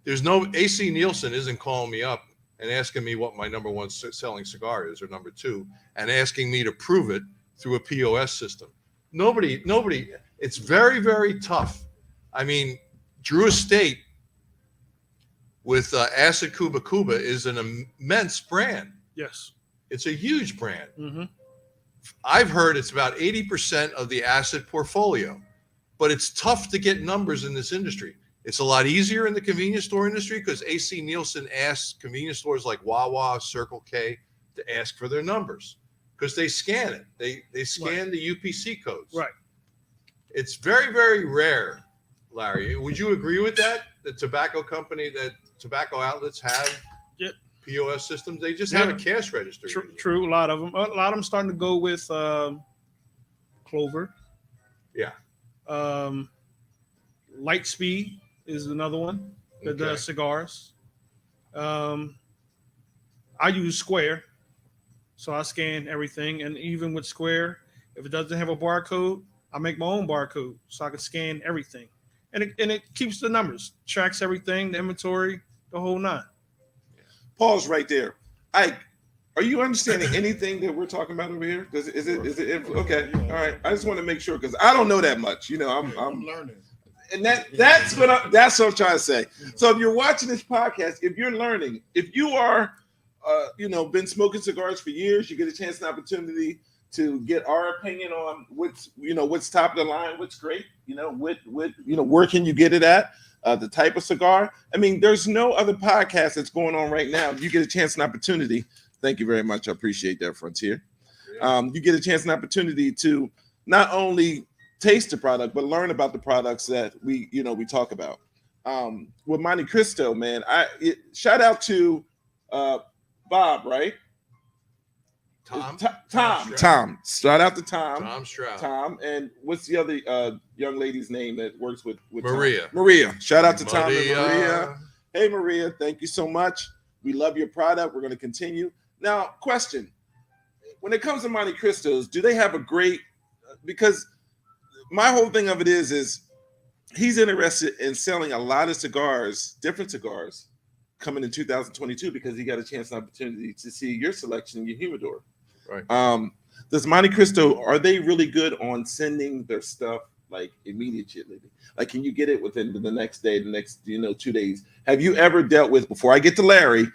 Speaker 2: There's no AC Nielsen isn't calling me up and asking me what my number one selling cigar is or number two, and asking me to prove it through a POS system. Nobody. It's very, very tough. I mean, Drew Estate with Acid Cuba Cuba is an immense brand.
Speaker 3: Yes.
Speaker 2: It's a huge brand.
Speaker 3: Mm-hmm.
Speaker 2: I've heard it's about 80% of the Acid portfolio, but it's tough to get numbers in this industry. It's a lot easier in the convenience store industry because AC Nielsen asks convenience stores like Wawa, Circle K to ask for their numbers because they scan it. They scan the UPC codes.
Speaker 3: Right.
Speaker 2: It's very, very rare, Larry. Would you agree with that? The tobacco outlets have POS systems. They just have a cash register.
Speaker 3: True. A lot of them starting to go with Clover.
Speaker 2: Yeah.
Speaker 3: Lightspeed is another one that does cigars. I use Square, so I scan everything, and even with Square, if it doesn't have a barcode, I make my own barcode so I can scan everything, and it keeps the numbers, tracks everything, the inventory, the whole nine.
Speaker 1: Pause right there. Ike, are you understanding anything that we're talking about over here? Is it okay? All right. I just want to make sure because I don't know that much. You know, I'm
Speaker 4: learning.
Speaker 1: And that's what I'm trying to say. So if you're watching this podcast, if you're learning, if you are, been smoking cigars for years, you get a chance and opportunity to get our opinion on what's top of the line, what's great, where can you get it at, the type of cigar. I mean, there's no other podcast that's going on right now. If you get a chance and opportunity, thank you very much. I appreciate that, Frontier. You get a chance and opportunity to not only taste the product, but learn about the products that we talk about. With Montecristo, man, shout out to Bob, right?
Speaker 2: Tom.
Speaker 1: Shout out to Tom.
Speaker 2: Tom Stroud.
Speaker 1: Tom, and what's the other young lady's name that works with
Speaker 2: Maria?
Speaker 1: Tom? Maria. Shout out to Tom and
Speaker 2: Maria.
Speaker 1: Maria. Hey, Maria, thank you so much. We love your product. We're going to continue. Now, question: when it comes to Montecristos, do they have a great? Because my whole thing of it is he's interested in selling a lot of cigars, different cigars, coming in 2022 because he got a chance and opportunity to see your selection in your humidor.
Speaker 2: Right.
Speaker 1: Does Montecristo, are they really good on sending their stuff like immediately? Like, can you get it within the next day, the next 2 days? Have you ever dealt with, before I get to Larry,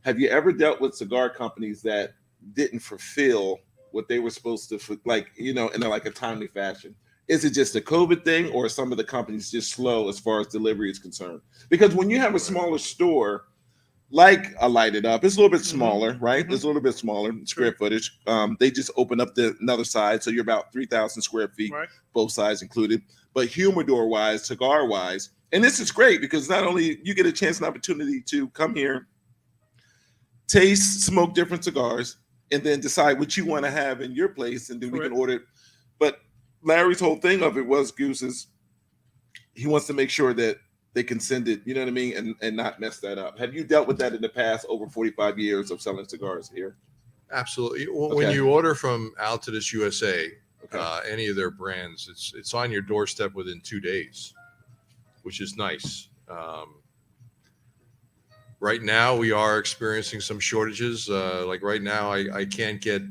Speaker 1: have you ever dealt with cigar companies that didn't fulfill what they were supposed to, in a timely fashion? Is it just a COVID thing, or are some of the companies just slow as far as delivery is concerned? Because when you have a smaller store, like a Light It Up, it's a little bit smaller, right?
Speaker 3: Mm-hmm.
Speaker 1: It's a little bit smaller square footage. They just open up another side, so you're about 3,000 square feet,
Speaker 3: right,
Speaker 1: both sides included. But humidor-wise, cigar-wise, and this is great because not only you get a chance and opportunity to come here, taste, smoke different cigars, and then decide what you want to have in your place, and then we can order it. But Larry's whole thing of it was, Gooses, he wants to make sure that they can send it, you know what I mean, and not mess that up. Have you dealt with that in the past over 45 years of selling cigars here?
Speaker 2: Absolutely. When you order from Altadis USA, any of their brands, it's on your doorstep within 2 days, which is nice. Right now, we are experiencing some shortages. Like right now, I can't get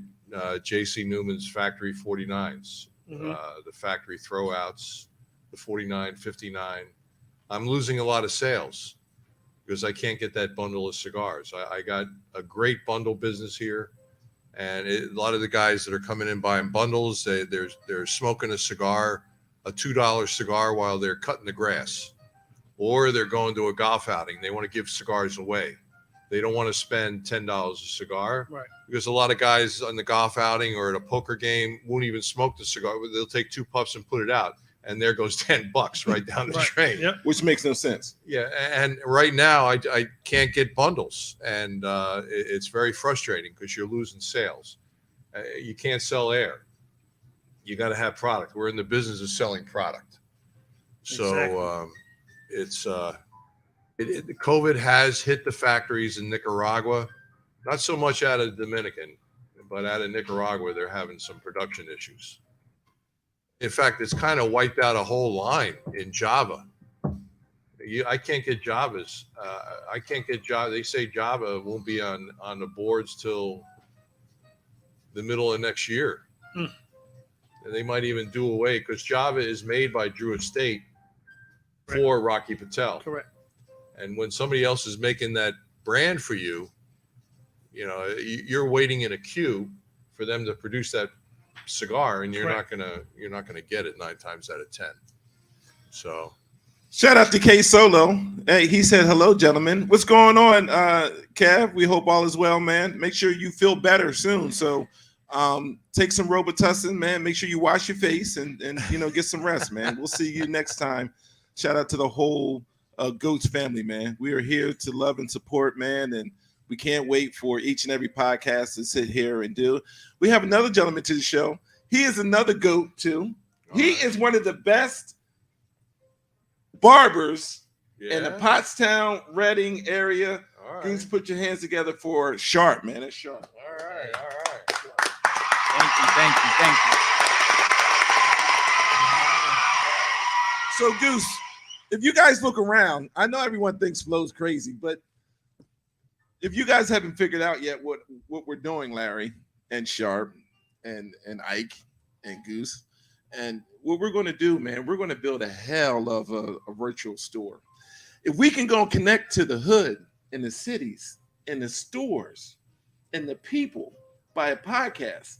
Speaker 2: J.C. Newman's Factory 49s, the factory throwouts, the 49, 59. I'm losing a lot of sales because I can't get that bundle of cigars. I got a great bundle business here, and a lot of the guys that are coming in buying bundles, they're smoking a cigar, a $2 cigar while they're cutting the grass, or they're going to a golf outing. They want to give cigars away. They don't want to spend $10 a cigar,
Speaker 3: right?
Speaker 2: Because a lot of guys on the golf outing or at a poker game won't even smoke the cigar. They'll take 2 puffs and put it out, and there goes $10 right down the drain.
Speaker 3: Yep.
Speaker 1: Which makes no sense.
Speaker 2: Yeah, and right now I can't get bundles, and it's very frustrating because you're losing sales. You can't sell air. You got to have product. We're in the business of selling product. So
Speaker 3: Exactly.
Speaker 2: COVID has hit the factories in Nicaragua, not so much out of Dominican, but out of Nicaragua, they're having some production issues. In fact, it's kind of wiped out a whole line in Java. I can't get Javas. I can't get Java. They say Java won't be on the boards till the middle of next year. And they might even do away because Java is made by Drew Estate for Rocky Patel.
Speaker 3: Correct.
Speaker 2: And when somebody else is making that brand for you, you're waiting in a queue for them to produce that cigar, and you're not gonna get it 9 times out of 10. So,
Speaker 1: shout out to K Solo. Hey, he said hello, gentlemen. What's going on, Kev? We hope all is well, man. Make sure you feel better soon. So, take some Robitussin, man. Make sure you wash your face and get some rest, man. We'll see you next time. Shout out to the whole Goats family, man. We are here to love and support, man, and we can't wait for each and every podcast to sit here and do. We have another gentleman to the show. He is another goat too. He is one of the best barbers in the Pottstown, Reading area.
Speaker 2: All
Speaker 1: Please
Speaker 2: right.
Speaker 1: put your hands together for Sharp, man. That's Sharp.
Speaker 2: All right.
Speaker 5: Thank you.
Speaker 1: So, Goose, if you guys look around, I know everyone thinks Flow's crazy, but if you guys haven't figured out yet what we're doing, Larry and Sharp and Ike and Goose, and what we're going to do, man, we're going to build a hell of a virtual store. If we can go connect to the hood in the cities, in the stores, and the people by a podcast,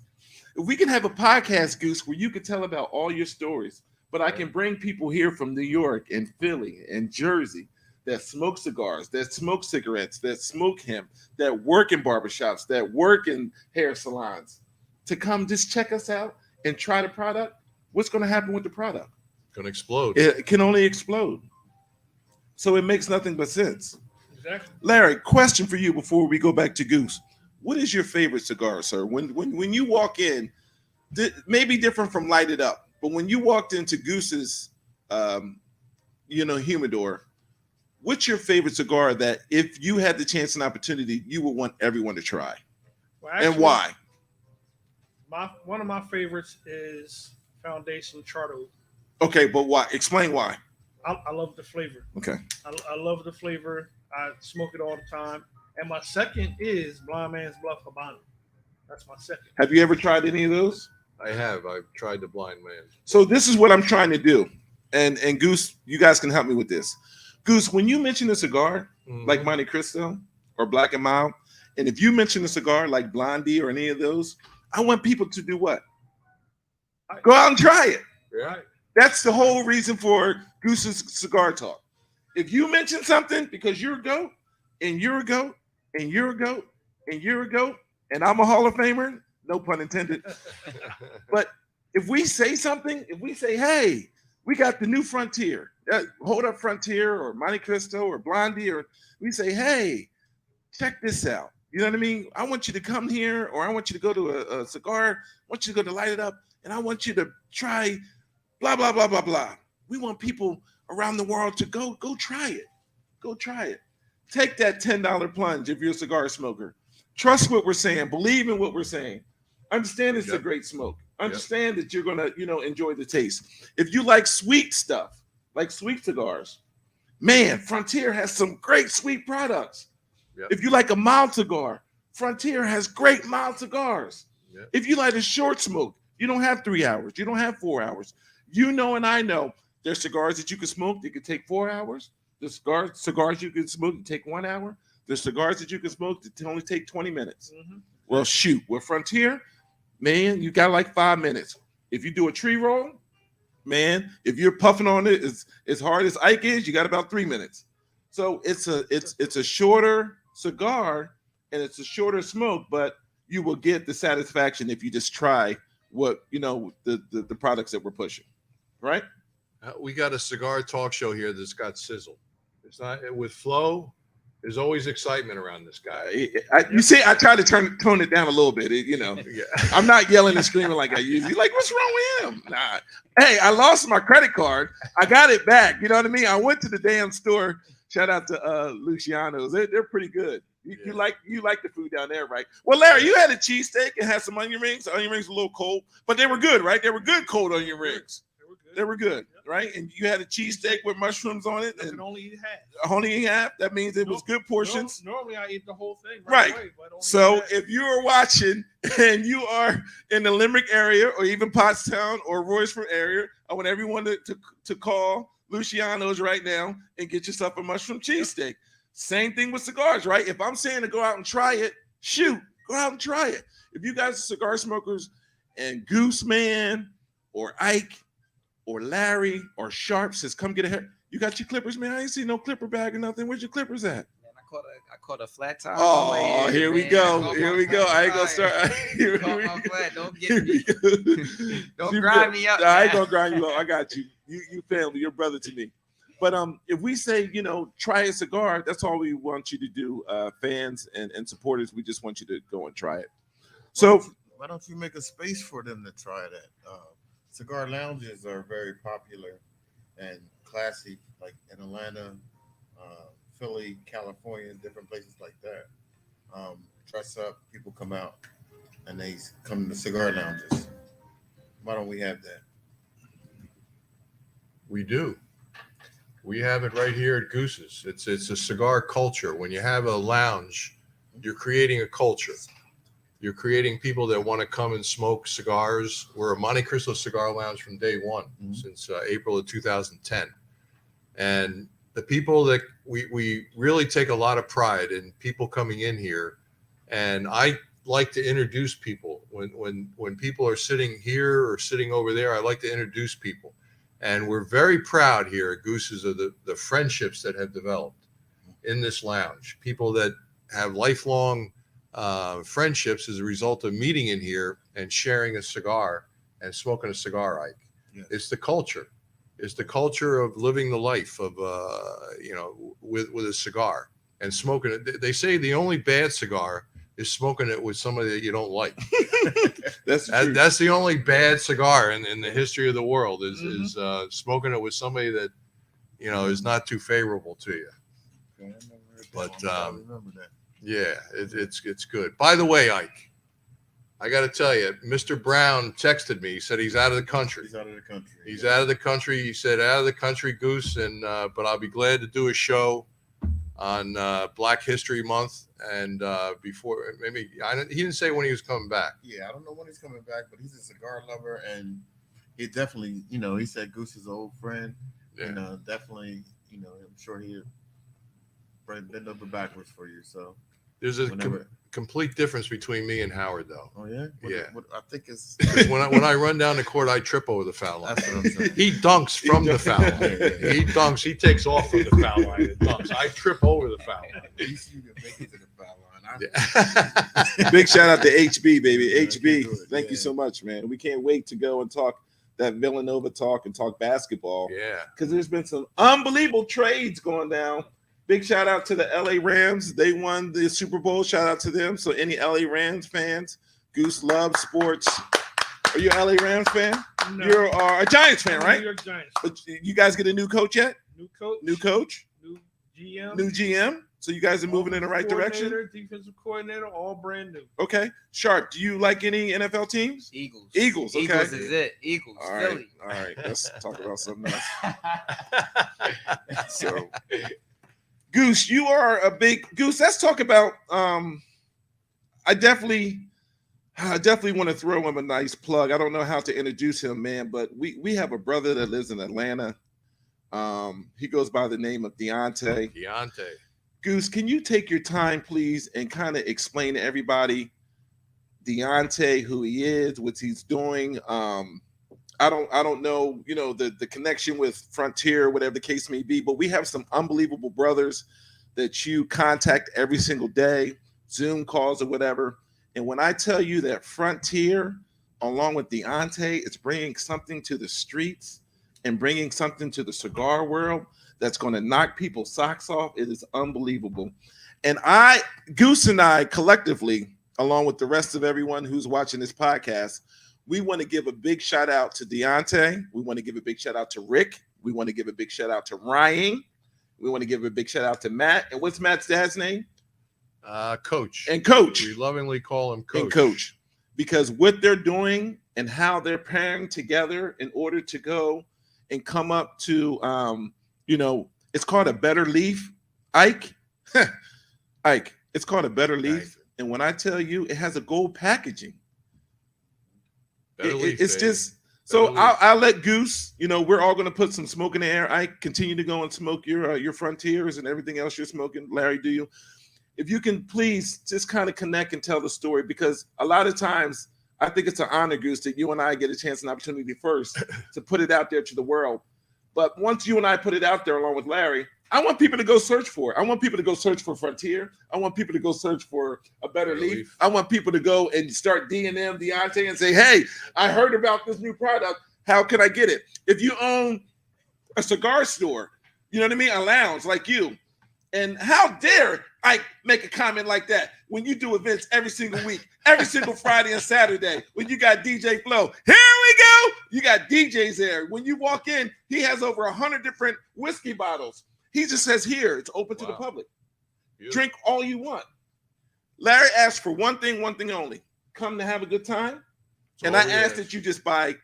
Speaker 1: if we can have a podcast, Goose, where you can tell about all your stories, but I can bring people here from New York and Philly and Jersey that smoke cigars, that smoke cigarettes, that smoke hemp, that work in barbershops, that work in hair salons, to come just check us out and try the product. What's going to happen with the product?
Speaker 2: Gonna explode.
Speaker 1: It can only explode. So it makes nothing but sense.
Speaker 3: Exactly.
Speaker 1: Larry, question for you before we go back to Goose. What is your favorite cigar, sir? When you walk in, maybe different from Light It Up, but when you walked into Goose's, humidor, what's your favorite cigar that if you had the chance and opportunity, you would want everyone to try?
Speaker 3: Well, actually,
Speaker 1: And why?
Speaker 3: One of my favorites is Foundation Charter.
Speaker 1: Okay, but why? Explain why.
Speaker 3: I love the flavor.
Speaker 1: Okay.
Speaker 3: I love the flavor. I smoke it all the time. And my second is Blind Man's Bluff Habano. That's my second.
Speaker 1: Have you ever tried any of those?
Speaker 2: I have. I've tried the Blind Man.
Speaker 1: So this is what I'm trying to do. And Goose, you guys can help me with this. Goose, when you mention a cigar like Montecristo or Black and Mild, and if you mention a cigar like Blondie or any of those, I want people to do what? Go out and try it.
Speaker 2: Yeah.
Speaker 1: That's the whole reason for Goose's Cigar Talk. If you mention something because you're a goat, and you're a goat, and you're a goat, and you're a goat, and I'm a Hall of Famer, no pun intended. But if we say something, if we say, hey, we got the new Frontier, Hold Up Frontier or Montecristo or Blondie, or we say, hey, check this out. You know what I mean? I want you to come here, or I want you to go to a cigar, I want you to go to Light It Up, and I want you to try blah, blah, blah, blah, blah. We want people around the world to go try it. Go try it. Take that $10 plunge if you're a cigar smoker. Trust what we're saying. Believe in what we're saying. Understand it's a great smoke. Understand that you're going to, enjoy the taste. If you like sweet stuff, like sweet cigars, man, Frontier has some great sweet products.
Speaker 2: Yep.
Speaker 1: If you like a mild cigar, Frontier has great mild cigars.
Speaker 2: Yep.
Speaker 1: If you like a short smoke, you don't have 3 hours. You don't have 4 hours. You know, and I know there's cigars that you can smoke that could take 4 hours. There's cigars you can smoke that take 1 hour. There's cigars that you can smoke that only take 20 minutes.
Speaker 3: Mm-hmm.
Speaker 1: Well, shoot, with Frontier, man, you got like 5 minutes. If you do a tree roll, man, if you're puffing on it as hard as Ike is, you got about 3 minutes. So it's a shorter cigar and it's a shorter smoke, but you will get the satisfaction if you just try what the products that we're pushing, right?
Speaker 2: We got a cigar talk show here that's got sizzle. It's not with Flo. There's always excitement around this guy.
Speaker 1: You see, I try to tone it down a little bit. I'm not yelling and screaming like I usually. Like, what's wrong with him? Nah. Hey, I lost my credit card. I got it back. You know what I mean? I went to the damn store. Shout out to Luciano's. They're pretty good. You like the food down there, right? Well, Larry, you had a cheesesteak and had some onion rings. The onion rings were a little cold, but they were good, right? They were good cold onion rings. They were good, right? And you had a cheesesteak with mushrooms on it,
Speaker 3: I
Speaker 1: and
Speaker 3: can only eat half.
Speaker 1: only eat half. That means it was good portions.
Speaker 3: Normally, I eat the whole thing.
Speaker 1: Right.
Speaker 3: Away, but only
Speaker 1: So
Speaker 3: half.
Speaker 1: if you are watching and you are in the Limerick area or even Pottstown or Royersford area, I want everyone to call Luciano's right now and get yourself a mushroom cheesesteak. Same thing with cigars, right? If I'm saying to go out and try it, shoot, go out and try it. If you guys are cigar smokers and Goose Man or Ike or Larry or Sharp says, come get a hair. You got your clippers, man. I ain't see no clipper bag or nothing. Where's your clippers at?
Speaker 5: I caught a flat tire.
Speaker 1: Oh, here we go. Here we go. I ain't gonna start. Here
Speaker 5: Caught
Speaker 1: we
Speaker 5: my
Speaker 1: go.
Speaker 5: flat. Don't
Speaker 1: Here
Speaker 5: get
Speaker 1: we
Speaker 5: me.
Speaker 1: go.
Speaker 5: Don't grind me up.
Speaker 1: I ain't
Speaker 5: man.
Speaker 1: gonna grind you up. I got you. You family. You're brother to me. But if we say, try a cigar, that's all we want you to do, fans and supporters. We just want you to go and try it. So
Speaker 4: why don't you make a space for them to try that? Cigar lounges are very popular and classy, like in Atlanta, Philly, California, different places like that. Dress up, people come out and they come to cigar lounges. Why don't we have that?
Speaker 2: We do. We have it right here at Goose's. It's a cigar culture. When you have a lounge, you're creating a culture. You're creating people that want to come and smoke cigars. We're a Montecristo Cigar Lounge from day one, since April of 2010. And the people that we really take a lot of pride in people coming in here. And I like to introduce people. When people are sitting here or sitting over there, I like to introduce people. And we're very proud here at Goose's of the friendships that have developed in this lounge. People that have lifelong friendships as a result of meeting in here and sharing a cigar and smoking a cigar, Ike.
Speaker 4: Yes.
Speaker 2: It's the culture. It's the culture of living the life of, with a cigar and smoking it. They say the only bad cigar is smoking it with somebody that you don't like.
Speaker 1: that's
Speaker 2: That's the only bad cigar in the history of the world is smoking it with somebody that, is not too favorable to you.
Speaker 4: Okay, I never heard that
Speaker 2: But,
Speaker 4: one. I remember that.
Speaker 2: Yeah, it's good. By the way, Ike, I got to tell you, Mr. Brown texted me. He said he's out of the country.
Speaker 4: He's out of the country.
Speaker 2: He's out of the country. He said out of the country, Goose, and but I'll be glad to do a show on Black History Month and before maybe he didn't say when he was coming back.
Speaker 4: Yeah, I don't know when he's coming back, but he's a cigar lover, and he definitely, he said Goose is an old friend,
Speaker 2: Yeah.
Speaker 4: and definitely, I'm sure he'll bend over backwards for you. So
Speaker 2: There's a
Speaker 4: whenever.
Speaker 2: complete difference between me and Howard, though.
Speaker 4: Oh yeah,
Speaker 2: Yeah.
Speaker 4: I think it's
Speaker 2: 'Cause when I run down the court, I trip over the foul line.
Speaker 4: that's what I'm saying.
Speaker 2: He dunks from the foul line.
Speaker 4: Yeah.
Speaker 2: He dunks. He takes off from the foul line and dunks. I trip over the foul line.
Speaker 4: At least you can make it to the foul line.
Speaker 2: Yeah.
Speaker 1: big shout out to HB, baby.
Speaker 4: Yeah,
Speaker 1: HB,
Speaker 4: I can do it.
Speaker 1: thank you
Speaker 4: Yeah.
Speaker 1: so much, man. We can't wait to go and talk that Villanova talk and talk basketball.
Speaker 2: Yeah.
Speaker 1: Because there's been some unbelievable trades going down. Big shout out to the LA Rams. They won the Super Bowl. Shout out to them. So any LA Rams fans, Goose loves sports. Are you an LA Rams fan?
Speaker 3: No.
Speaker 1: You're a Giants fan,
Speaker 3: New
Speaker 1: right?
Speaker 3: York Giants.
Speaker 1: But you guys get a new coach yet?
Speaker 3: New coach.
Speaker 1: New coach?
Speaker 3: New GM.
Speaker 1: New GM? So you guys are moving in the right direction?
Speaker 3: Coordinator, defensive coordinator, all brand new.
Speaker 1: Okay. Sharp, do you like any NFL teams?
Speaker 5: Eagles.
Speaker 1: Eagles, okay.
Speaker 5: Eagles is it. Eagles.
Speaker 1: All right.
Speaker 5: Philly.
Speaker 1: All right. Let's talk about something else. So Goose, you are a big Goose. Let's talk about I definitely want to throw him a nice plug. I don't know how to introduce him, man, but we have a brother that lives in Atlanta. He goes by the name of Deontay.
Speaker 2: Deontay.
Speaker 1: Goose, can you take your time, please, and kind of explain to everybody Deontay, who he is, what he's doing? I don't know, the connection with Frontier, whatever the case may be, but we have some unbelievable brothers that you contact every single day, Zoom calls or whatever. And when I tell you that Frontier, along with Deontay, is bringing something to the streets and bringing something to the cigar world that's going to knock people's socks off, it is unbelievable. And Goose and I collectively, along with the rest of everyone who's watching this podcast, we want to give a big shout out to Deontay. We want to give a big shout out to Rick. We want to give a big shout out to Ryan. We want to give a big shout out to Matt. And what's Matt's dad's name?
Speaker 2: Coach.
Speaker 1: And Coach.
Speaker 2: We lovingly call him Coach.
Speaker 1: And Coach. Because what they're doing and how they're pairing together in order to go and come up to, it's called a Better Leaf, Ike. Ike, it's called a Better Leaf.
Speaker 2: Nice.
Speaker 1: And when I tell you, it has a gold packaging.
Speaker 2: Better Leaf,
Speaker 1: It's
Speaker 2: baby.
Speaker 1: just so
Speaker 2: Better Leaf.
Speaker 1: I'll let Goose. We're all going to put some smoke in the air. I continue to go and smoke your Frontiers and everything else you're smoking. Larry, do you? If you can please just kind of connect and tell the story, because a lot of times I think it's an honor, Goose, that you and I get a chance and opportunity first to put it out there to the world. But once you and I put it out there along with Larry, I want people to go search for it. I want people to go search for Frontier. I want people to go search for a Better Leaf. I want people to go and start DMing Deontay and say, hey, I heard about this new product. How can I get it? If you own a cigar store, you know what I mean? A lounge like you. And how dare I make a comment like that when you do events every single week, every single Friday and Saturday, when you got DJ Flow. Here we go. You got DJs there. When you walk in, he has over 100 different whiskey bottles. He just says, here, it's open to the public. Beautiful. Drink all you want. Larry asked for one thing only. Come to have a good time. And I ask that you just buy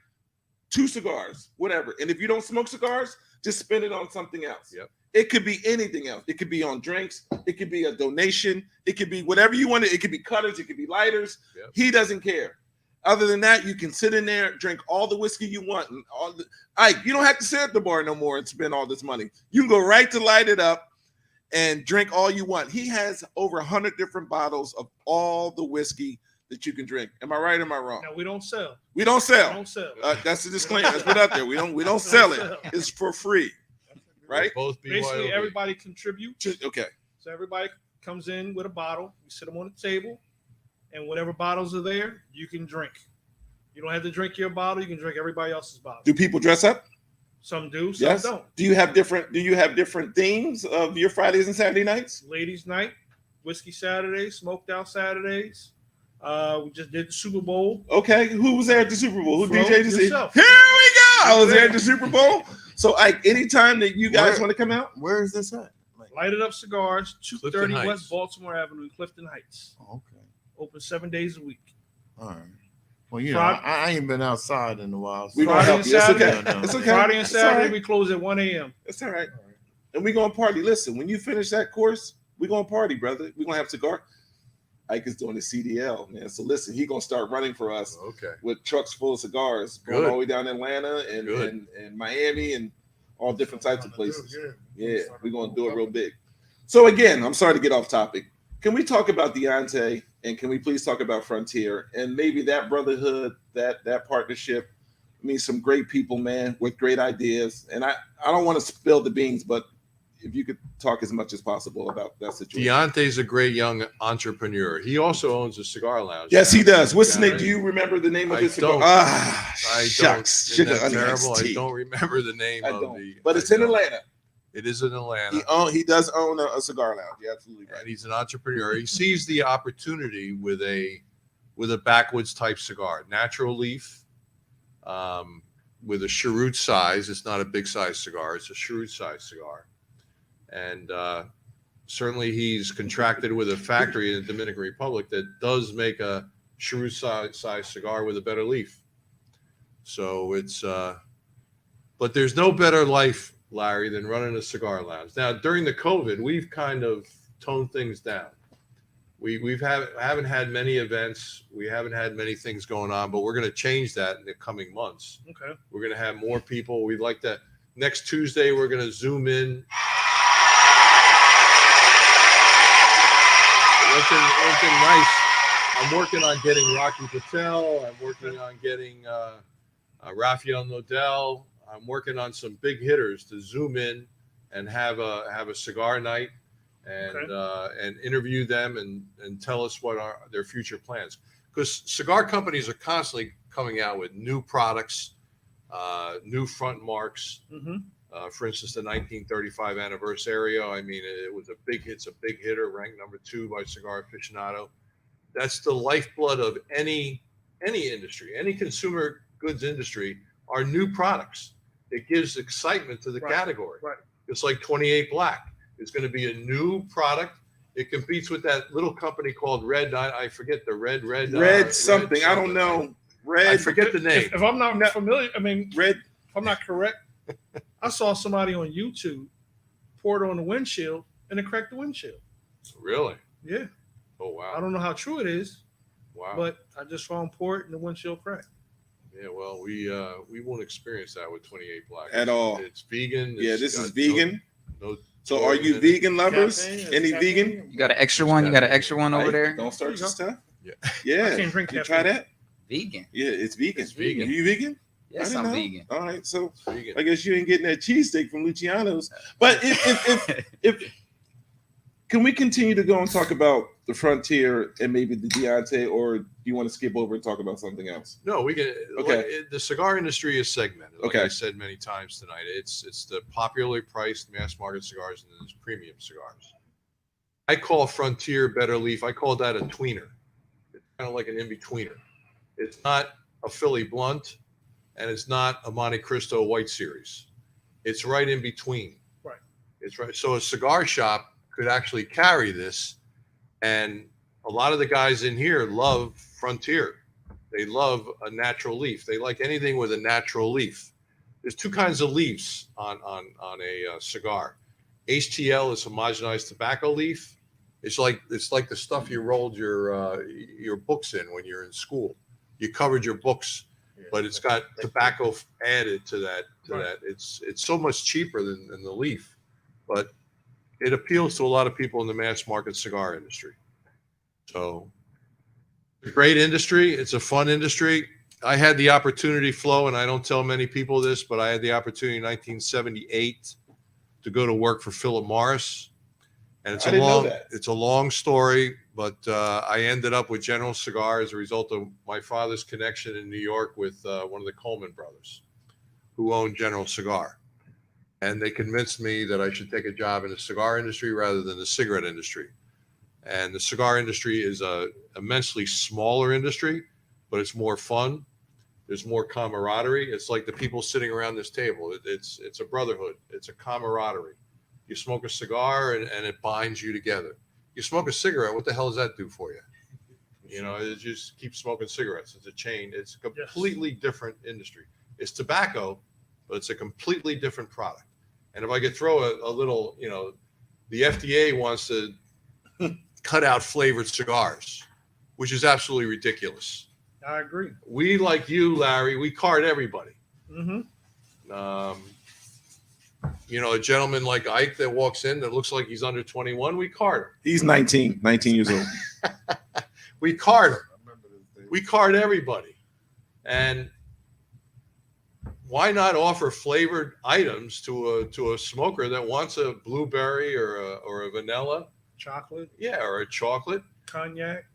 Speaker 1: 2 cigars, whatever. And if you don't smoke cigars, just spend it on something else.
Speaker 2: Yep.
Speaker 1: It could be anything else. It could be on drinks. It could be a donation. It could be whatever you want. It could be cutters. It could be lighters.
Speaker 2: Yep.
Speaker 1: He doesn't care. Other than that, you can sit in there, drink all the whiskey you want. And you don't have to sit at the bar no more and spend all this money. You can go right to Light It Up and drink all you want. He has over 100 different bottles of all the whiskey that you can drink. Am I right or am I wrong?
Speaker 3: No, we don't sell.
Speaker 1: We don't sell.
Speaker 3: We don't sell.
Speaker 1: That's the disclaimer. Let's put out there. We don't sell it. It's for free. Right?
Speaker 2: Both
Speaker 3: Basically,
Speaker 2: BYOB.
Speaker 3: everybody contributes.
Speaker 1: Okay.
Speaker 3: So everybody comes in with a bottle. We sit them on the table, and whatever bottles are there, you can drink. You don't have to drink your bottle. You can drink everybody else's bottle.
Speaker 1: Do people dress up?
Speaker 3: Some do, some don't.
Speaker 1: Do you have different themes of your Fridays and Saturday nights?
Speaker 3: Ladies' night, whiskey Saturdays, smoked out Saturdays. We just did the Super Bowl.
Speaker 1: Okay, who was there at the Super Bowl? Who
Speaker 3: Flo,
Speaker 1: DJ'd? Here we
Speaker 3: yourself.
Speaker 1: go. I was there at the Super Bowl. So, anytime that you guys want to come out,
Speaker 4: Where is this at?
Speaker 3: Light It Up Cigars, 230
Speaker 2: Clifton
Speaker 3: West
Speaker 2: Heights.
Speaker 3: Baltimore Avenue, Clifton Heights.
Speaker 4: Oh, okay.
Speaker 3: Open 7 days a week.
Speaker 4: All right. Well,
Speaker 3: Friday-
Speaker 4: I ain't been outside in a while. So
Speaker 1: we gonna help you. It's okay.
Speaker 4: No.
Speaker 1: It's okay.
Speaker 3: Friday and
Speaker 1: It's
Speaker 3: Saturday,
Speaker 1: all right.
Speaker 3: we close at 1 a.m.
Speaker 1: It's all right. And we're gonna party. Listen, when you finish that course, we're gonna party, brother. We're gonna have cigar. Ike is doing the CDL, man. So listen, he's gonna start running for us
Speaker 2: Okay.
Speaker 1: with trucks full of cigars, going
Speaker 2: Good.
Speaker 1: all the way down to Atlanta and Miami and all different types of places. Yeah, we're gonna do it real big. So again, I'm sorry to get off topic. Can we talk about Deontay, and can we please talk about Frontier and maybe that brotherhood, that partnership? I mean, some great people, man, with great ideas. And I don't want to spill the beans, but if you could talk as much as possible about that situation.
Speaker 2: Deontay's a great young entrepreneur. He also owns a cigar lounge.
Speaker 1: Yes, he does. What's the name?
Speaker 2: Yeah.
Speaker 1: Do you remember the name of
Speaker 2: I
Speaker 1: his cigar?
Speaker 2: don't.
Speaker 1: Ah,
Speaker 2: I
Speaker 1: shucks.
Speaker 2: don't.
Speaker 1: Sugar
Speaker 2: Isn't that
Speaker 1: honey iced
Speaker 2: terrible? I
Speaker 1: tea.
Speaker 2: don't remember the name
Speaker 1: I
Speaker 2: of
Speaker 1: don't.
Speaker 2: the.
Speaker 1: But it's
Speaker 2: I
Speaker 1: in
Speaker 2: don't.
Speaker 1: Atlanta.
Speaker 2: It is in Atlanta.
Speaker 1: He does own a cigar lounge. You're absolutely right.
Speaker 2: And he's an entrepreneur. He sees the opportunity with a backwoods type cigar, natural leaf, with a cheroot size. It's not a big size cigar. It's a cheroot size cigar, and certainly he's contracted with a factory in the Dominican Republic that does make a cheroot size cigar with a better leaf. So it's, but there's no better life, Larry, than running a cigar lounge. Now, during the COVID, we've kind of toned things down. We haven't had many events. We haven't had many things going on, but we're going to change that in the coming months.
Speaker 3: Okay.
Speaker 2: We're going to have more people. We'd like to, next Tuesday, we're going to zoom in. One thing nice, I'm working on getting Rocky Patel. I'm working on getting Rafael Nodal. I'm working on some big hitters to zoom in and have a cigar night and interview them and tell us what are their future plans. Because cigar companies are constantly coming out with new products, new front marks.
Speaker 3: Mm-hmm.
Speaker 2: For instance, the 1935 Anniversario. I mean, it's a big hitter, ranked number 2 by Cigar Aficionado. That's the lifeblood of any industry, any consumer goods industry, are new products. It gives excitement to the category.
Speaker 3: Right.
Speaker 2: It's like 28 Black. It's going to be a new product. It competes with that little company called Red. I forget the Red
Speaker 1: something. I don't know. Red.
Speaker 2: I forget the name.
Speaker 3: If I'm not familiar, I mean,
Speaker 1: Red.
Speaker 3: if I'm not correct, I saw somebody on YouTube pour it on the windshield and it cracked the windshield.
Speaker 2: Really?
Speaker 3: Yeah.
Speaker 2: Oh wow.
Speaker 3: I don't know how true it is,
Speaker 2: Wow.
Speaker 3: but I just saw him pour it and the windshield cracked.
Speaker 2: Yeah, well, we won't experience that with 28 Black
Speaker 1: At all.
Speaker 2: It's vegan.
Speaker 1: Yeah,
Speaker 2: It's
Speaker 1: this is
Speaker 2: got
Speaker 1: vegan.
Speaker 2: No
Speaker 1: So are you vegan lovers? Any vegan?
Speaker 5: You got an extra one? You got an extra one over
Speaker 1: Right?
Speaker 5: there?
Speaker 1: Don't start your stuff.
Speaker 2: Yeah.
Speaker 1: Yeah.
Speaker 3: I can't drink
Speaker 1: You
Speaker 3: caffeine.
Speaker 1: try that?
Speaker 5: Vegan.
Speaker 1: Yeah, it's vegan.
Speaker 5: It's vegan.
Speaker 1: You vegan?
Speaker 5: Yes,
Speaker 1: I didn't
Speaker 5: I'm
Speaker 1: know.
Speaker 5: vegan.
Speaker 1: All right, so
Speaker 2: It's vegan.
Speaker 1: I guess you ain't getting that cheesesteak from Luciano's. But if can we continue to go and talk about the Frontier and maybe the Deontay, or do you want to skip over and talk about something else?
Speaker 2: No, we can.
Speaker 1: Okay.
Speaker 2: Like, the cigar industry is segmented. Like
Speaker 1: Okay.
Speaker 2: I said many times tonight, it's the popularly priced mass market cigars and then there's premium cigars. I call Frontier Better Leaf. I call that a tweener. It's kind of like an in-betweener. It's not a Philly Blunt, and it's not a Montecristo White Series. It's right in between.
Speaker 3: Right.
Speaker 2: It's right. So a cigar shop could actually carry this, and a lot of the guys in here love Frontier. They love a natural leaf. They like anything with a natural leaf. There's two kinds of leaves on a cigar. HTL is homogenized tobacco leaf. It's like the stuff you rolled your books in when you're in school. You covered your books, but it's got tobacco added to that.
Speaker 3: Right.
Speaker 2: It's so much cheaper than the leaf, but it appeals to a lot of people in the mass market cigar industry. So, it's a great industry. It's a fun industry. I had the opportunity, Flo, and I don't tell many people this, but I had the opportunity in 1978 to go to work for Philip Morris. And
Speaker 1: I didn't know that.
Speaker 2: it's a long story, but I ended up with General Cigar as a result of my father's connection in New York with one of the Coleman brothers, who owned General Cigar. And they convinced me that I should take a job in the cigar industry rather than the cigarette industry. And the cigar industry is a immensely smaller industry, but it's more fun. There's more camaraderie. It's like the people sitting around this table. It's a brotherhood. It's a camaraderie. You smoke a cigar and it binds you together. You smoke a cigarette, what the hell does that do for you? You know, it just keep smoking cigarettes. It's a chain. It's a completely different industry. It's tobacco, but it's a completely different product. And if I could throw a little, you know, the FDA wants to cut out flavored cigars, which is absolutely ridiculous.
Speaker 3: I agree.
Speaker 2: We, like you, Larry, we card everybody.
Speaker 3: Mm-hmm.
Speaker 2: You know, a gentleman like Ike that walks in that looks like he's under 21, we card him.
Speaker 1: He's 19 years old.
Speaker 2: We card him.
Speaker 4: I remember this day.
Speaker 2: We card everybody. And why not offer flavored items to a smoker that wants a blueberry or a vanilla?
Speaker 3: Chocolate,
Speaker 2: Yeah, or a chocolate.
Speaker 3: cognac.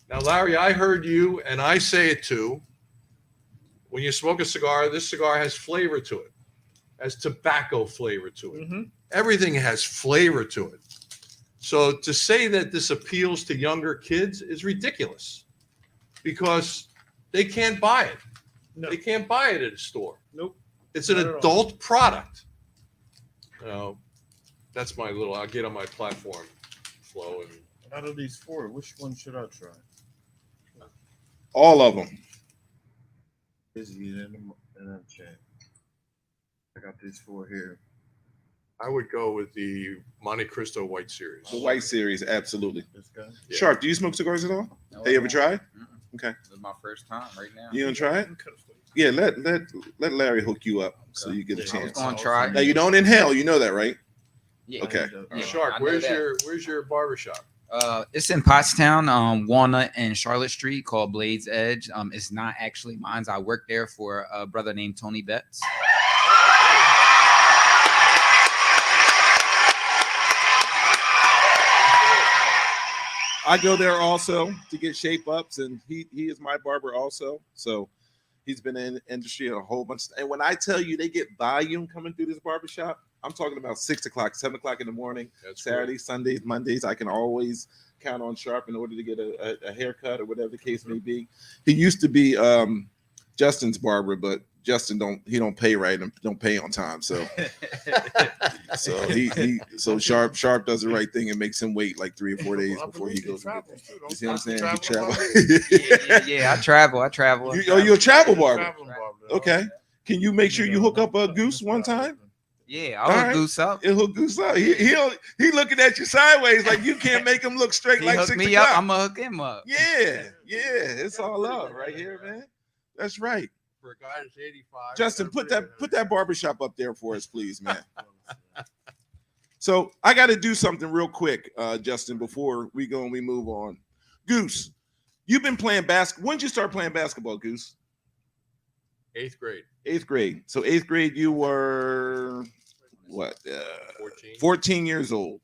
Speaker 2: Now, Larry, I heard you, and I say it too. When you smoke a cigar, this cigar has flavor to it, has tobacco flavor to it.
Speaker 3: Mm-hmm.
Speaker 2: Everything has flavor to it. So to say that this appeals to younger kids is ridiculous because they can't buy it.
Speaker 3: No.
Speaker 2: They can't buy it at a store.
Speaker 3: Nope.
Speaker 2: It's an
Speaker 3: Not at all.
Speaker 2: adult product. That's my little, I'll get on my platform, Flo. And
Speaker 4: Out of these four, which one should I try?
Speaker 1: All of them.
Speaker 4: Busy in the chat. I got these four here.
Speaker 2: I would go with the Montecristo White Series.
Speaker 1: The White Series, absolutely.
Speaker 4: This guy.
Speaker 2: Yeah.
Speaker 1: Sharp, do you smoke cigars at all?
Speaker 5: No,
Speaker 1: Have you ever tried?
Speaker 5: Mm-mm.
Speaker 1: Okay.
Speaker 5: This is my first time right now.
Speaker 1: You gonna try it?
Speaker 3: We could've played.
Speaker 1: Yeah, let Larry hook you up so you get a
Speaker 4: Yeah.
Speaker 5: I was
Speaker 1: chance.
Speaker 5: going to try.
Speaker 1: Now you don't inhale, you know that, right?
Speaker 5: Yeah.
Speaker 1: Okay.
Speaker 5: Yeah,
Speaker 2: Shark,
Speaker 5: I know
Speaker 2: where's
Speaker 5: that.
Speaker 2: your barbershop?
Speaker 5: It's in Pottstown, Walnut and Charlotte Street, called Blades Edge. It's not actually mine. I work there for a brother named Tony Betts.
Speaker 1: I go there also to get shape ups, and he is my barber also. So he's been in the industry a whole bunch. And when I tell you they get volume coming through this barbershop, I'm talking about 6 o'clock, 7 o'clock in the morning,
Speaker 2: That's
Speaker 1: Saturdays, Sundays, Mondays. I can always count on Sharp in order to get a haircut or whatever the case may be. He used to be Justin's barber, but Justin don't pay right and don't pay on time. So so Sharp does the right thing and makes him wait like 3 or 4 days before he goes. You see what I'm saying? He travel.
Speaker 5: Yeah, I travel.
Speaker 1: You're a travel barber.
Speaker 4: Traveling barber.
Speaker 1: Okay. Can you make sure you hook up a Goose one time?
Speaker 5: Yeah,
Speaker 1: All
Speaker 5: I'll
Speaker 1: right.
Speaker 5: goose up.
Speaker 1: He'll hook Goose up. He looking at you sideways like you can't make him look straight
Speaker 5: He
Speaker 1: like
Speaker 5: hook
Speaker 1: 6
Speaker 5: me
Speaker 1: o'clock.
Speaker 5: up. I'm gonna hook him up.
Speaker 1: Yeah. It's all love right here, man. That's right.
Speaker 2: For a guy that's 85.
Speaker 1: Justin, put that barbershop up there for us, please, man. So I got to do something real quick, Justin, before we go and we move on. Goose, you've been playing basketball. When did you start playing basketball, Goose?
Speaker 2: 8th grade.
Speaker 1: 8th grade. So 8th grade, you were what?
Speaker 2: 14.
Speaker 1: 14 years old.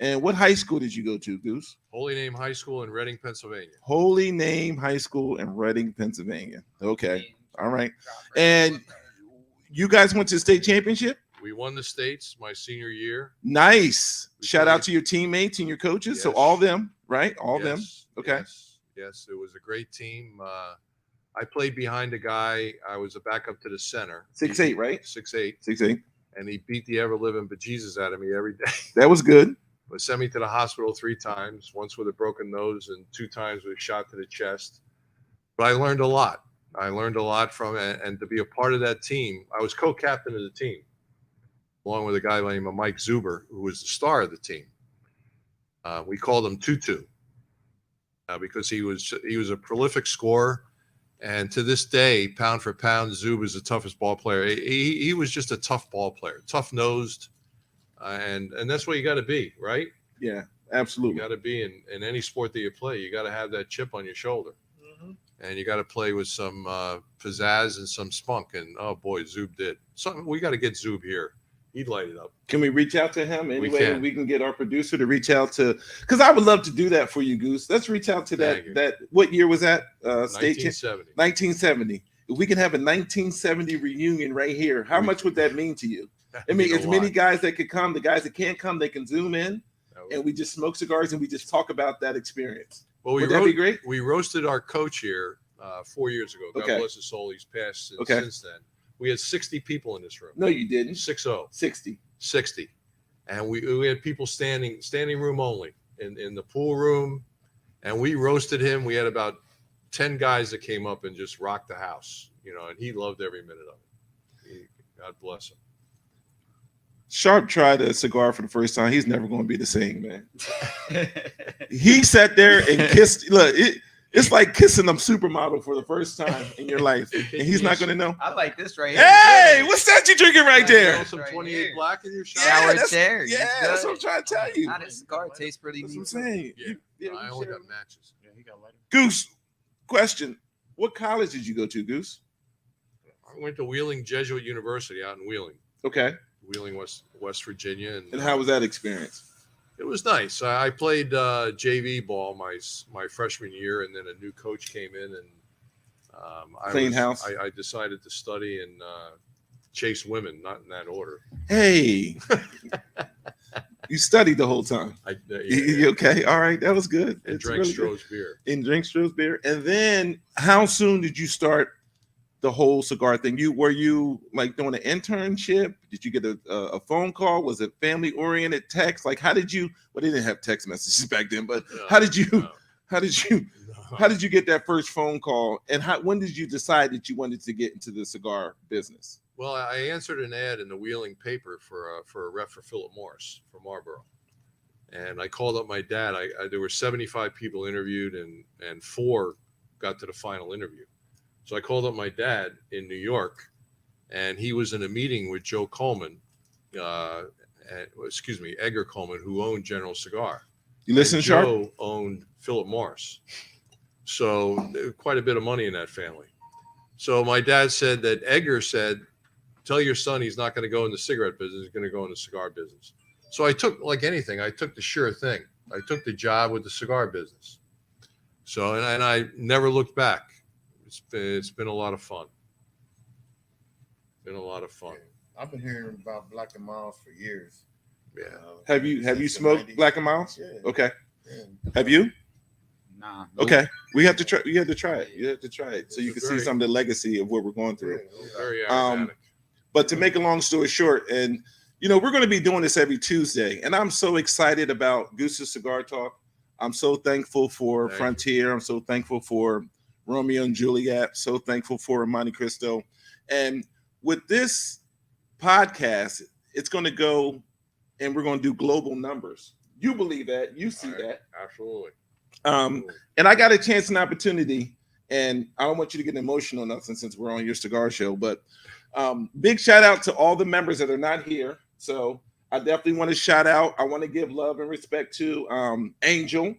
Speaker 1: And what high school did you go to, Goose?
Speaker 2: Holy Name High School in Reading, Pennsylvania.
Speaker 1: Holy Name High School in Reading, Pennsylvania. Okay. All right. And you guys went to the state championship?
Speaker 2: We won the states my senior year.
Speaker 1: Nice.
Speaker 2: We
Speaker 1: Shout out
Speaker 2: played-
Speaker 1: to your teammates and your coaches. So
Speaker 2: Yes.
Speaker 1: all of them, right? All of them.
Speaker 2: Yes,
Speaker 1: Okay.
Speaker 2: Yes, it was a great team. I played behind a guy. I was a backup to the center.
Speaker 1: 6'8", right?
Speaker 2: 6'8",
Speaker 1: 6'8".
Speaker 2: and he beat the ever living bejesus out of me every day.
Speaker 1: That was good.
Speaker 2: But sent me to the hospital 3 times, once with a broken nose and 2 times with a shot to the chest. But I learned a lot. I learned a lot from it, and to be a part of that team. I was co-captain of the team, along with a guy named Mike Zuber, who was the star of the team. We called him Tutu because he was a prolific scorer, and to this day, pound for pound, Zub is the toughest ball player. He was just a tough ball player, tough-nosed, and that's what you got to be, right?
Speaker 1: Yeah,
Speaker 2: You
Speaker 1: absolutely.
Speaker 2: got to be in any sport that you play. You got to have that chip on your shoulder.
Speaker 3: Mhm.
Speaker 2: And you got to play with some pizzazz and some spunk. And oh boy, Zub did something. We got to get Zub here. He'd light it up.
Speaker 1: Can we reach out to him anyway?
Speaker 2: can.
Speaker 1: We can get our producer to reach out to, because I would love to do that for you, Goose. Let's reach out to
Speaker 2: Thank you.
Speaker 1: that. What year was that? State
Speaker 2: 1970.
Speaker 1: 1970. If we can have a 1970 reunion right here, how
Speaker 2: We
Speaker 1: much would that mean to you?
Speaker 2: That
Speaker 1: I mean,
Speaker 2: mean a
Speaker 1: as many
Speaker 2: lot.
Speaker 1: guys that could come, the guys that can't come, they can zoom in,
Speaker 2: That was-
Speaker 1: and we just smoke cigars and we just talk about that experience.
Speaker 2: Well,
Speaker 1: Would that be great?
Speaker 2: We roasted our coach here 4 years ago. God
Speaker 1: Okay.
Speaker 2: bless his soul. He's passed since
Speaker 1: Okay.
Speaker 2: then. We had 60 people in this room.
Speaker 1: No, you didn't.
Speaker 2: 60.
Speaker 1: 60.
Speaker 2: And we had people standing room only in the pool room, and we roasted him. We had about 10 guys that came up and just rocked the house, and he loved every minute of it. God bless him.
Speaker 1: Sharp tried a cigar for the first time. He's never going to be the same, man. He sat there and kissed. Look, it's like kissing a supermodel for the first time in your life, and he's not going to know.
Speaker 5: I like this right here.
Speaker 1: Hey, what's that you drinking right
Speaker 2: You
Speaker 1: there?
Speaker 2: know some
Speaker 5: Right
Speaker 2: 28
Speaker 5: here.
Speaker 2: black in your shot?
Speaker 5: Shower
Speaker 1: that's-
Speaker 5: chair.
Speaker 1: Yeah,
Speaker 5: It's
Speaker 1: that's
Speaker 5: good.
Speaker 1: what I'm trying to tell you.
Speaker 5: Now this cigar tastes pretty
Speaker 1: That's what I'm
Speaker 5: good.
Speaker 1: saying.
Speaker 2: Yeah.
Speaker 1: Yeah,
Speaker 2: I
Speaker 1: we
Speaker 2: only
Speaker 1: share.
Speaker 2: got matches.
Speaker 4: Yeah, he got lighter.
Speaker 1: Goose, question. What college did you go to, Goose?
Speaker 2: I went to Wheeling Jesuit University out in Wheeling,
Speaker 1: Okay.
Speaker 2: West Virginia,
Speaker 1: And how was that experience?
Speaker 2: it was nice. I played JV ball my freshman year, and then a new coach came in, and
Speaker 1: Clean house?
Speaker 2: I decided to study and chase women, not in that order.
Speaker 1: Hey, you studied the whole time. You okay? All right, that was good.
Speaker 2: And
Speaker 1: It's
Speaker 2: drank
Speaker 1: really good.
Speaker 2: Stroh's beer.
Speaker 1: And drank Stroh's beer. And then, how soon did you start the whole cigar thing? Were you like doing an internship? Did you get a phone call? Was it family oriented text? Like, how did you? Well, they didn't have text messages back then, but how did you?
Speaker 2: No.
Speaker 1: How did you get that first phone call? And when did you decide that you wanted to get into the cigar business?
Speaker 2: Well, I answered an ad in the Wheeling paper for a rep for Philip Morris from Marlboro, and I called up my dad. There were 75 people interviewed, and 4 got to the final interview. So I called up my dad in New York, and he was in a meeting with Joe Coleman, Edgar Coleman, who owned General Cigar.
Speaker 1: You listen,
Speaker 2: And
Speaker 1: Sharp?
Speaker 2: Joe owned Philip Morris. So quite a bit of money in that family. So my dad said that Edgar said, tell your son he's not going to go in the cigarette business, he's going to go in the cigar business. So I took, like anything, I took the sure thing. I took the job with the cigar business. So, and I never looked back. It's been a lot of fun. Been a lot of fun.
Speaker 4: I've been hearing about Black and Miles for years.
Speaker 2: Yeah.
Speaker 1: Have you
Speaker 4: Since the
Speaker 1: smoked
Speaker 4: 90s.
Speaker 1: Black and Miles?
Speaker 4: Yeah.
Speaker 1: Okay.
Speaker 4: Yeah.
Speaker 1: Have you?
Speaker 5: Nah.
Speaker 1: Okay. We have to try. You have to try it. You have to try it so you
Speaker 2: It's
Speaker 1: can see
Speaker 2: very-
Speaker 1: some of the legacy of what we're going through.
Speaker 2: Very
Speaker 1: Um,
Speaker 2: aromatic.
Speaker 1: But to make a long story short, and we're going to be doing this every Tuesday, and I'm so excited about Gooses Cigar Talk. I'm so thankful for
Speaker 2: Thank you.
Speaker 1: Frontier. I'm so thankful for Romeo and Juliet. So thankful for Montecristo. And with this podcast, it's going to go and we're going to do global numbers. You believe that? You see that?
Speaker 2: Absolutely.
Speaker 1: And I got a chance and opportunity, and I don't want you to get emotional or nothing since we're on your cigar show, but big shout out to all the members that are not here. So I definitely want to shout out. I want to give love and respect to Angel.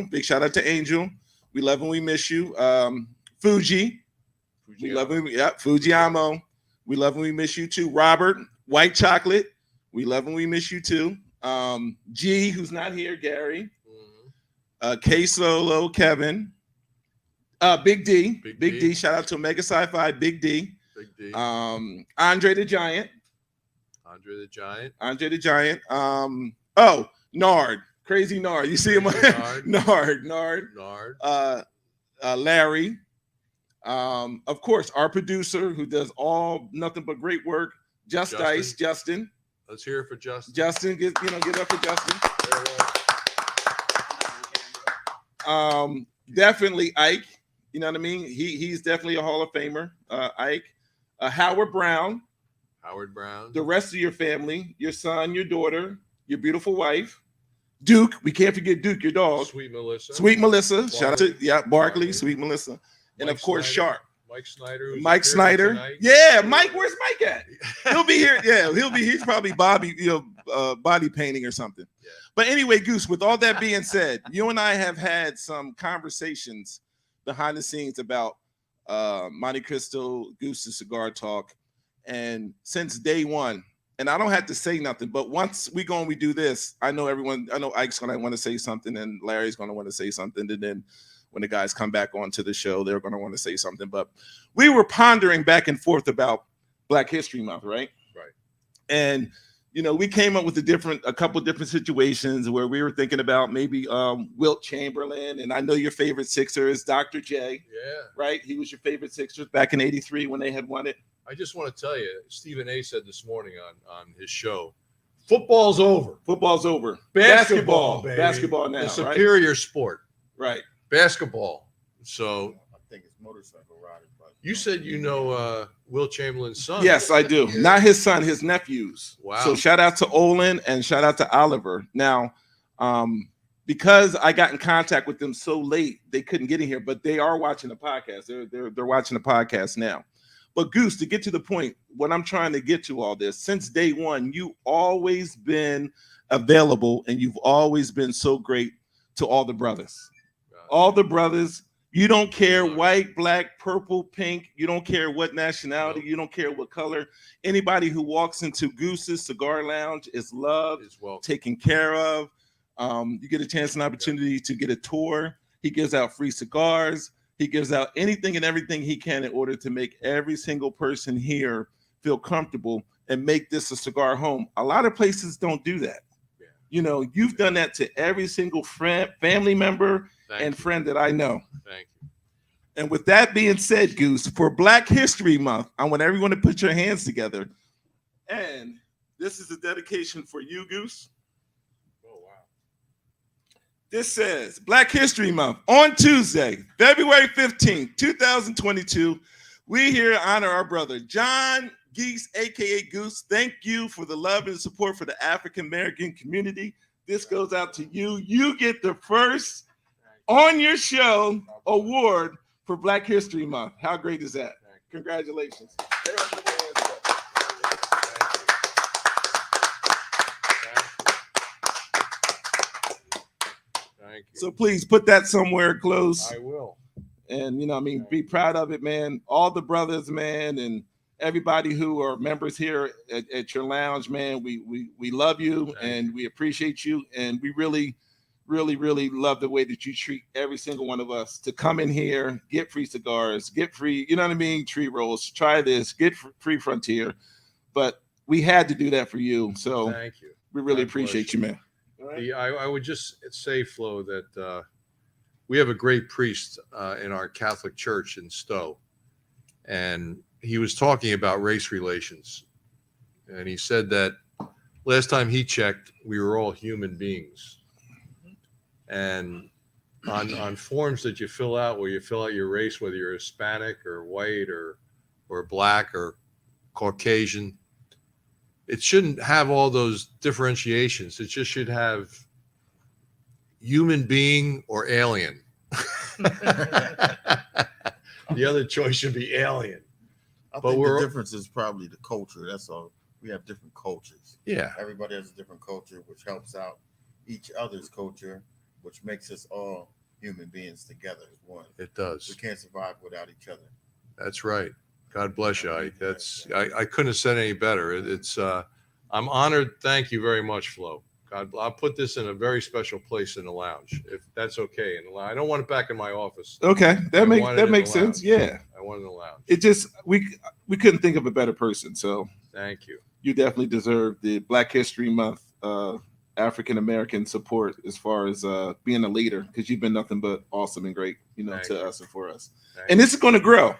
Speaker 1: Big shout out to Angel. We love and we miss you. Fuji. We love and Fujiyamo. We love and we miss you too. Robert, White Chocolate. We love and we miss you too. G, who's not here, Gary. K Solo, Kevin. Big D. Big D. Shout out to Omega Sci-Fi, Big D. Andre the Giant. Nard. Crazy Nard. You see him? Nard. Larry. Of course, our producer who does nothing but great work. Justin.
Speaker 2: Let's hear it for Justin.
Speaker 1: Justin, give up for Justin. Definitely Ike. You know what I mean? He's definitely a Hall of Famer. Ike. Howard Brown. The rest of your family, your son, your daughter, your beautiful wife. Duke. We can't forget Duke, your dog.
Speaker 2: Sweet Melissa.
Speaker 1: Barkley. Shout out to Barkley, Sweet Melissa. And of course, Sharp.
Speaker 2: Mike Snyder.
Speaker 1: Yeah, Mike, where's Mike at? He'll be here. Yeah, he'll be. He's probably body painting or something. Yeah. But anyway, Goose, with all that being said, you and I have had some conversations behind the scenes about Montecristo Gooses Cigar Talk. And since day one, and I don't have to say nothing, but once we go and we do this, I know Ike's going to want to say something and Larry's going to want to say something. And then when the guys come back onto the show, they're going to want to say something. But we were pondering back and forth about Black History Month, right?
Speaker 2: Right.
Speaker 1: And, we came up with a couple different situations where we were thinking about maybe Wilt Chamberlain. And I know your favorite Sixer is Dr. J.
Speaker 2: Yeah.
Speaker 1: Right? He was your favorite Sixer back in '83 when they had won it.
Speaker 2: I just want to tell you, Stephen A. said this morning on his show, football's over.
Speaker 1: Basketball,
Speaker 2: baby.
Speaker 1: Basketball now,
Speaker 2: the superior sport.
Speaker 1: Right.
Speaker 2: Basketball. So
Speaker 4: I think it's motorcycle riding.
Speaker 2: You said Wilt Chamberlain's son.
Speaker 1: Yes, I do. Yeah. Not his son, his nephews.
Speaker 2: Wow.
Speaker 1: So shout out to Olin and shout out to Oliver. Now, because I got in contact with them so late, they couldn't get in here, but they are watching the podcast. They're watching the podcast now. But Goose, to get to the point, what I'm trying to get to all this, since day one, you always been available and you've always been so great to all the brothers. All the brothers, you don't care white, black, purple, pink, you don't care what nationality, you don't care what color. Anybody who walks into Goose's Cigar Lounge is loved, taken care of. You get a chance and opportunity to get a tour. He gives out free cigars. He gives out anything and everything he can in order to make every single person here feel comfortable and make this a cigar home. A lot of places don't do that. Yeah. You've done that to every single friend, family member, friend that I know.
Speaker 2: Thank you.
Speaker 1: And with that being said, Goose, for Black History Month, I want everyone to put your hands together. And this is a dedication for you, Goose. This says Black History Month on Tuesday, February 15th, 2022. We here honor our brother, John Geese, a.k.a. Goose. Thank you for the love and support for the African-American community. This goes out to you. You get the first on your show award for Black History Month. How great is that? Congratulations. So please put that somewhere close.
Speaker 2: I will.
Speaker 1: And, be proud of it, man. All the brothers, man, and everybody who are members here at your lounge, man, we love you and we appreciate you. And we really, really, really love the way that you treat every single one of us to come in here, get free cigars, get free, tree rolls, try this, get free Frontier. But we had to do that for you. So
Speaker 2: thank you.
Speaker 1: We really appreciate you, man.
Speaker 2: Right. I would just say, Flo, that we have a great priest in our Catholic Church in Stowe, and he was talking about race relations, and he said that last time he checked, we were all human beings, and on forms that you fill out, where you fill out your race, whether you're Hispanic or white or black or Caucasian. It shouldn't have all those differentiations. It just should have human being or alien. The other choice should be alien.
Speaker 4: I
Speaker 2: But
Speaker 4: think
Speaker 2: we're-
Speaker 4: the difference is probably the culture. That's all. We have different cultures.
Speaker 2: Yeah,
Speaker 4: Everybody has a different culture, which helps out each other's culture, which makes us all human beings together as one.
Speaker 2: it
Speaker 4: We
Speaker 2: does.
Speaker 4: can't survive without each other.
Speaker 2: That's right. God bless you, Ike. I couldn't have said any better. It's I'm honored. Thank you very much, Flo. God, I'll put this in a very special place in the lounge, if that's okay. And I don't want it back in my office.
Speaker 1: Okay,
Speaker 2: I
Speaker 1: that
Speaker 2: want it in
Speaker 1: makes
Speaker 2: the
Speaker 1: sense.
Speaker 2: lounge.
Speaker 1: Yeah,
Speaker 2: I want it in the lounge.
Speaker 1: it just we couldn't think of a better person. So
Speaker 2: Thank you.
Speaker 1: you definitely deserve the Black History Month African American support as far as being a leader, because you've been nothing but awesome and great,
Speaker 2: Thank
Speaker 1: to
Speaker 2: you.
Speaker 1: us and for us.
Speaker 2: Thank
Speaker 1: And
Speaker 2: you.
Speaker 1: this is going to grow.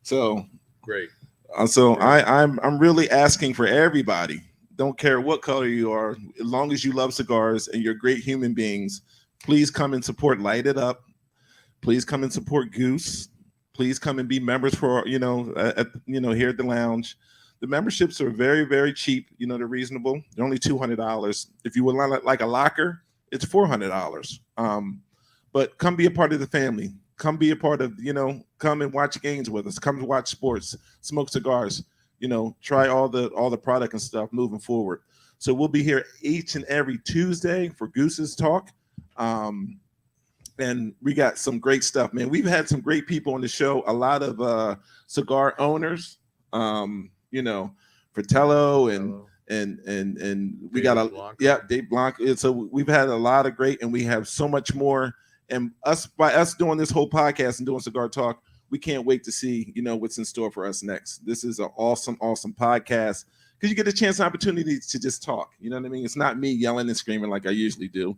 Speaker 1: So
Speaker 2: Great.
Speaker 1: I'm really asking for everybody. Don't care what color you are, as long as you love cigars and you're great human beings, please come and support Light It Up. Please come and support Goose. Please come and be members for here at the lounge. The memberships are very, very cheap. They're reasonable. They're only $200. If you would like a locker, it's $400. But come be a part of the family. Come be a part of, come and watch games with us. Come watch sports, smoke cigars, try all the product and stuff moving forward. So we'll be here each and every Tuesday for Goose's Talk. And we got some great stuff, man. We've had some great people on the show, a lot of cigar owners, Fratello and we got Dave Blanc. And so we've had a lot of great, and we have so much more. And by us doing this whole podcast and doing Cigar Talk, we can't wait to see, what's in store for us next. This is an awesome, awesome podcast because you get a chance and opportunity to just talk. You know what I mean? It's not me yelling and screaming like I usually do.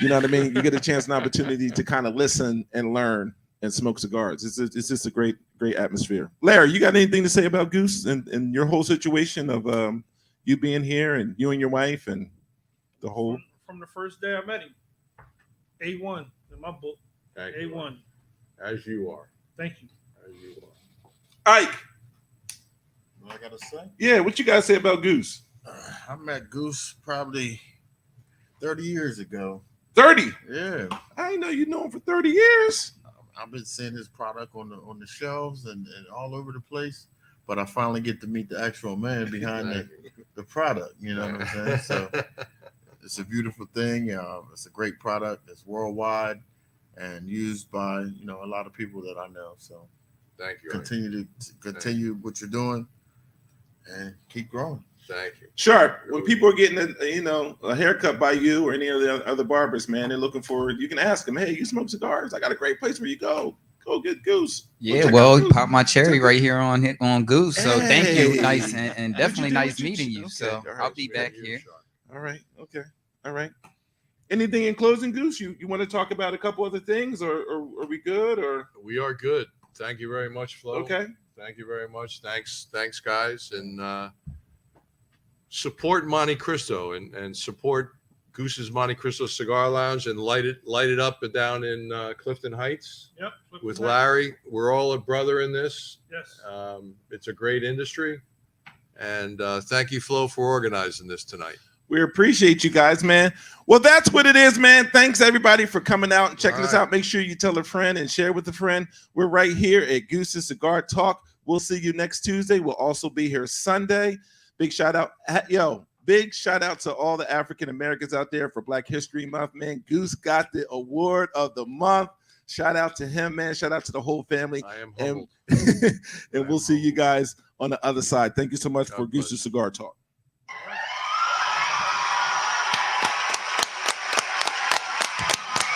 Speaker 1: You know what I mean? You get a chance and opportunity to kind of listen and learn and smoke cigars. It's just a great, great atmosphere. Larry, you got anything to say about Goose and your whole situation of you being here and you and your wife and the whole?
Speaker 3: From the first day I met him, A1 in my book.
Speaker 2: Thank you.
Speaker 3: A1.
Speaker 2: As you are.
Speaker 3: Thank you.
Speaker 2: As you are.
Speaker 1: Ike,
Speaker 4: What I gotta say?
Speaker 1: yeah, what you guys say about Goose?
Speaker 4: I met Goose probably 30 years ago.
Speaker 1: 30.
Speaker 4: Yeah,
Speaker 1: I didn't know you know him for 30 years.
Speaker 4: I've been seeing his product on the shelves and all over the place, but I finally get to meet the actual man behind the product. You know what I'm saying? So it's a beautiful thing. It's a great product. It's worldwide and used by a lot of people that I know. So
Speaker 2: Thank you.
Speaker 4: continue what you're doing and keep growing.
Speaker 2: Thank you.
Speaker 1: Sharp, when people are getting a haircut by you or any of the other barbers, man, they're looking forward. You can ask them, hey, you smoke cigars? I got a great place where you go. Go get Goose.
Speaker 5: Yeah, well, pop my cherry right here on Goose. So thank you.
Speaker 1: Hey.
Speaker 5: Nice and definitely
Speaker 1: do?
Speaker 5: nice
Speaker 1: What'd you
Speaker 5: meeting
Speaker 1: do?
Speaker 5: you.
Speaker 1: Okay,
Speaker 5: So
Speaker 1: all right.
Speaker 5: I'll be back here.
Speaker 1: All right. Okay. All right. Anything in closing, Goose? You want to talk about a couple other things, or are we good? Or
Speaker 2: We are good. Thank you very much, Flo.
Speaker 1: okay.
Speaker 2: Thank you very much. Thanks, guys. And support Montecristo and support Goose's Montecristo Cigar Lounge and light it up and down in Clifton Heights
Speaker 3: Yep.
Speaker 2: with Larry. We're all a brother in this.
Speaker 3: Yes.
Speaker 2: It's a great industry. And thank you, Flo, for organizing this tonight.
Speaker 1: We appreciate you guys, man. Well, that's what it is, man. Thanks everybody for coming out and checking us
Speaker 2: All right.
Speaker 1: out. Make sure you tell a friend and share with a friend. We're right here at Goose's Cigar Talk. We'll see you next Tuesday. We'll also be here Sunday. Big shout out, big shout out to all the African Americans out there for Black History Month, man. Goose got the award of the month. Shout out to him, man. Shout out to the whole family.
Speaker 2: I am
Speaker 1: And,
Speaker 2: humbled.
Speaker 1: and we'll see you guys on the other side. Thank you so much
Speaker 2: God
Speaker 1: for
Speaker 2: bless.
Speaker 1: Goose's Cigar Talk.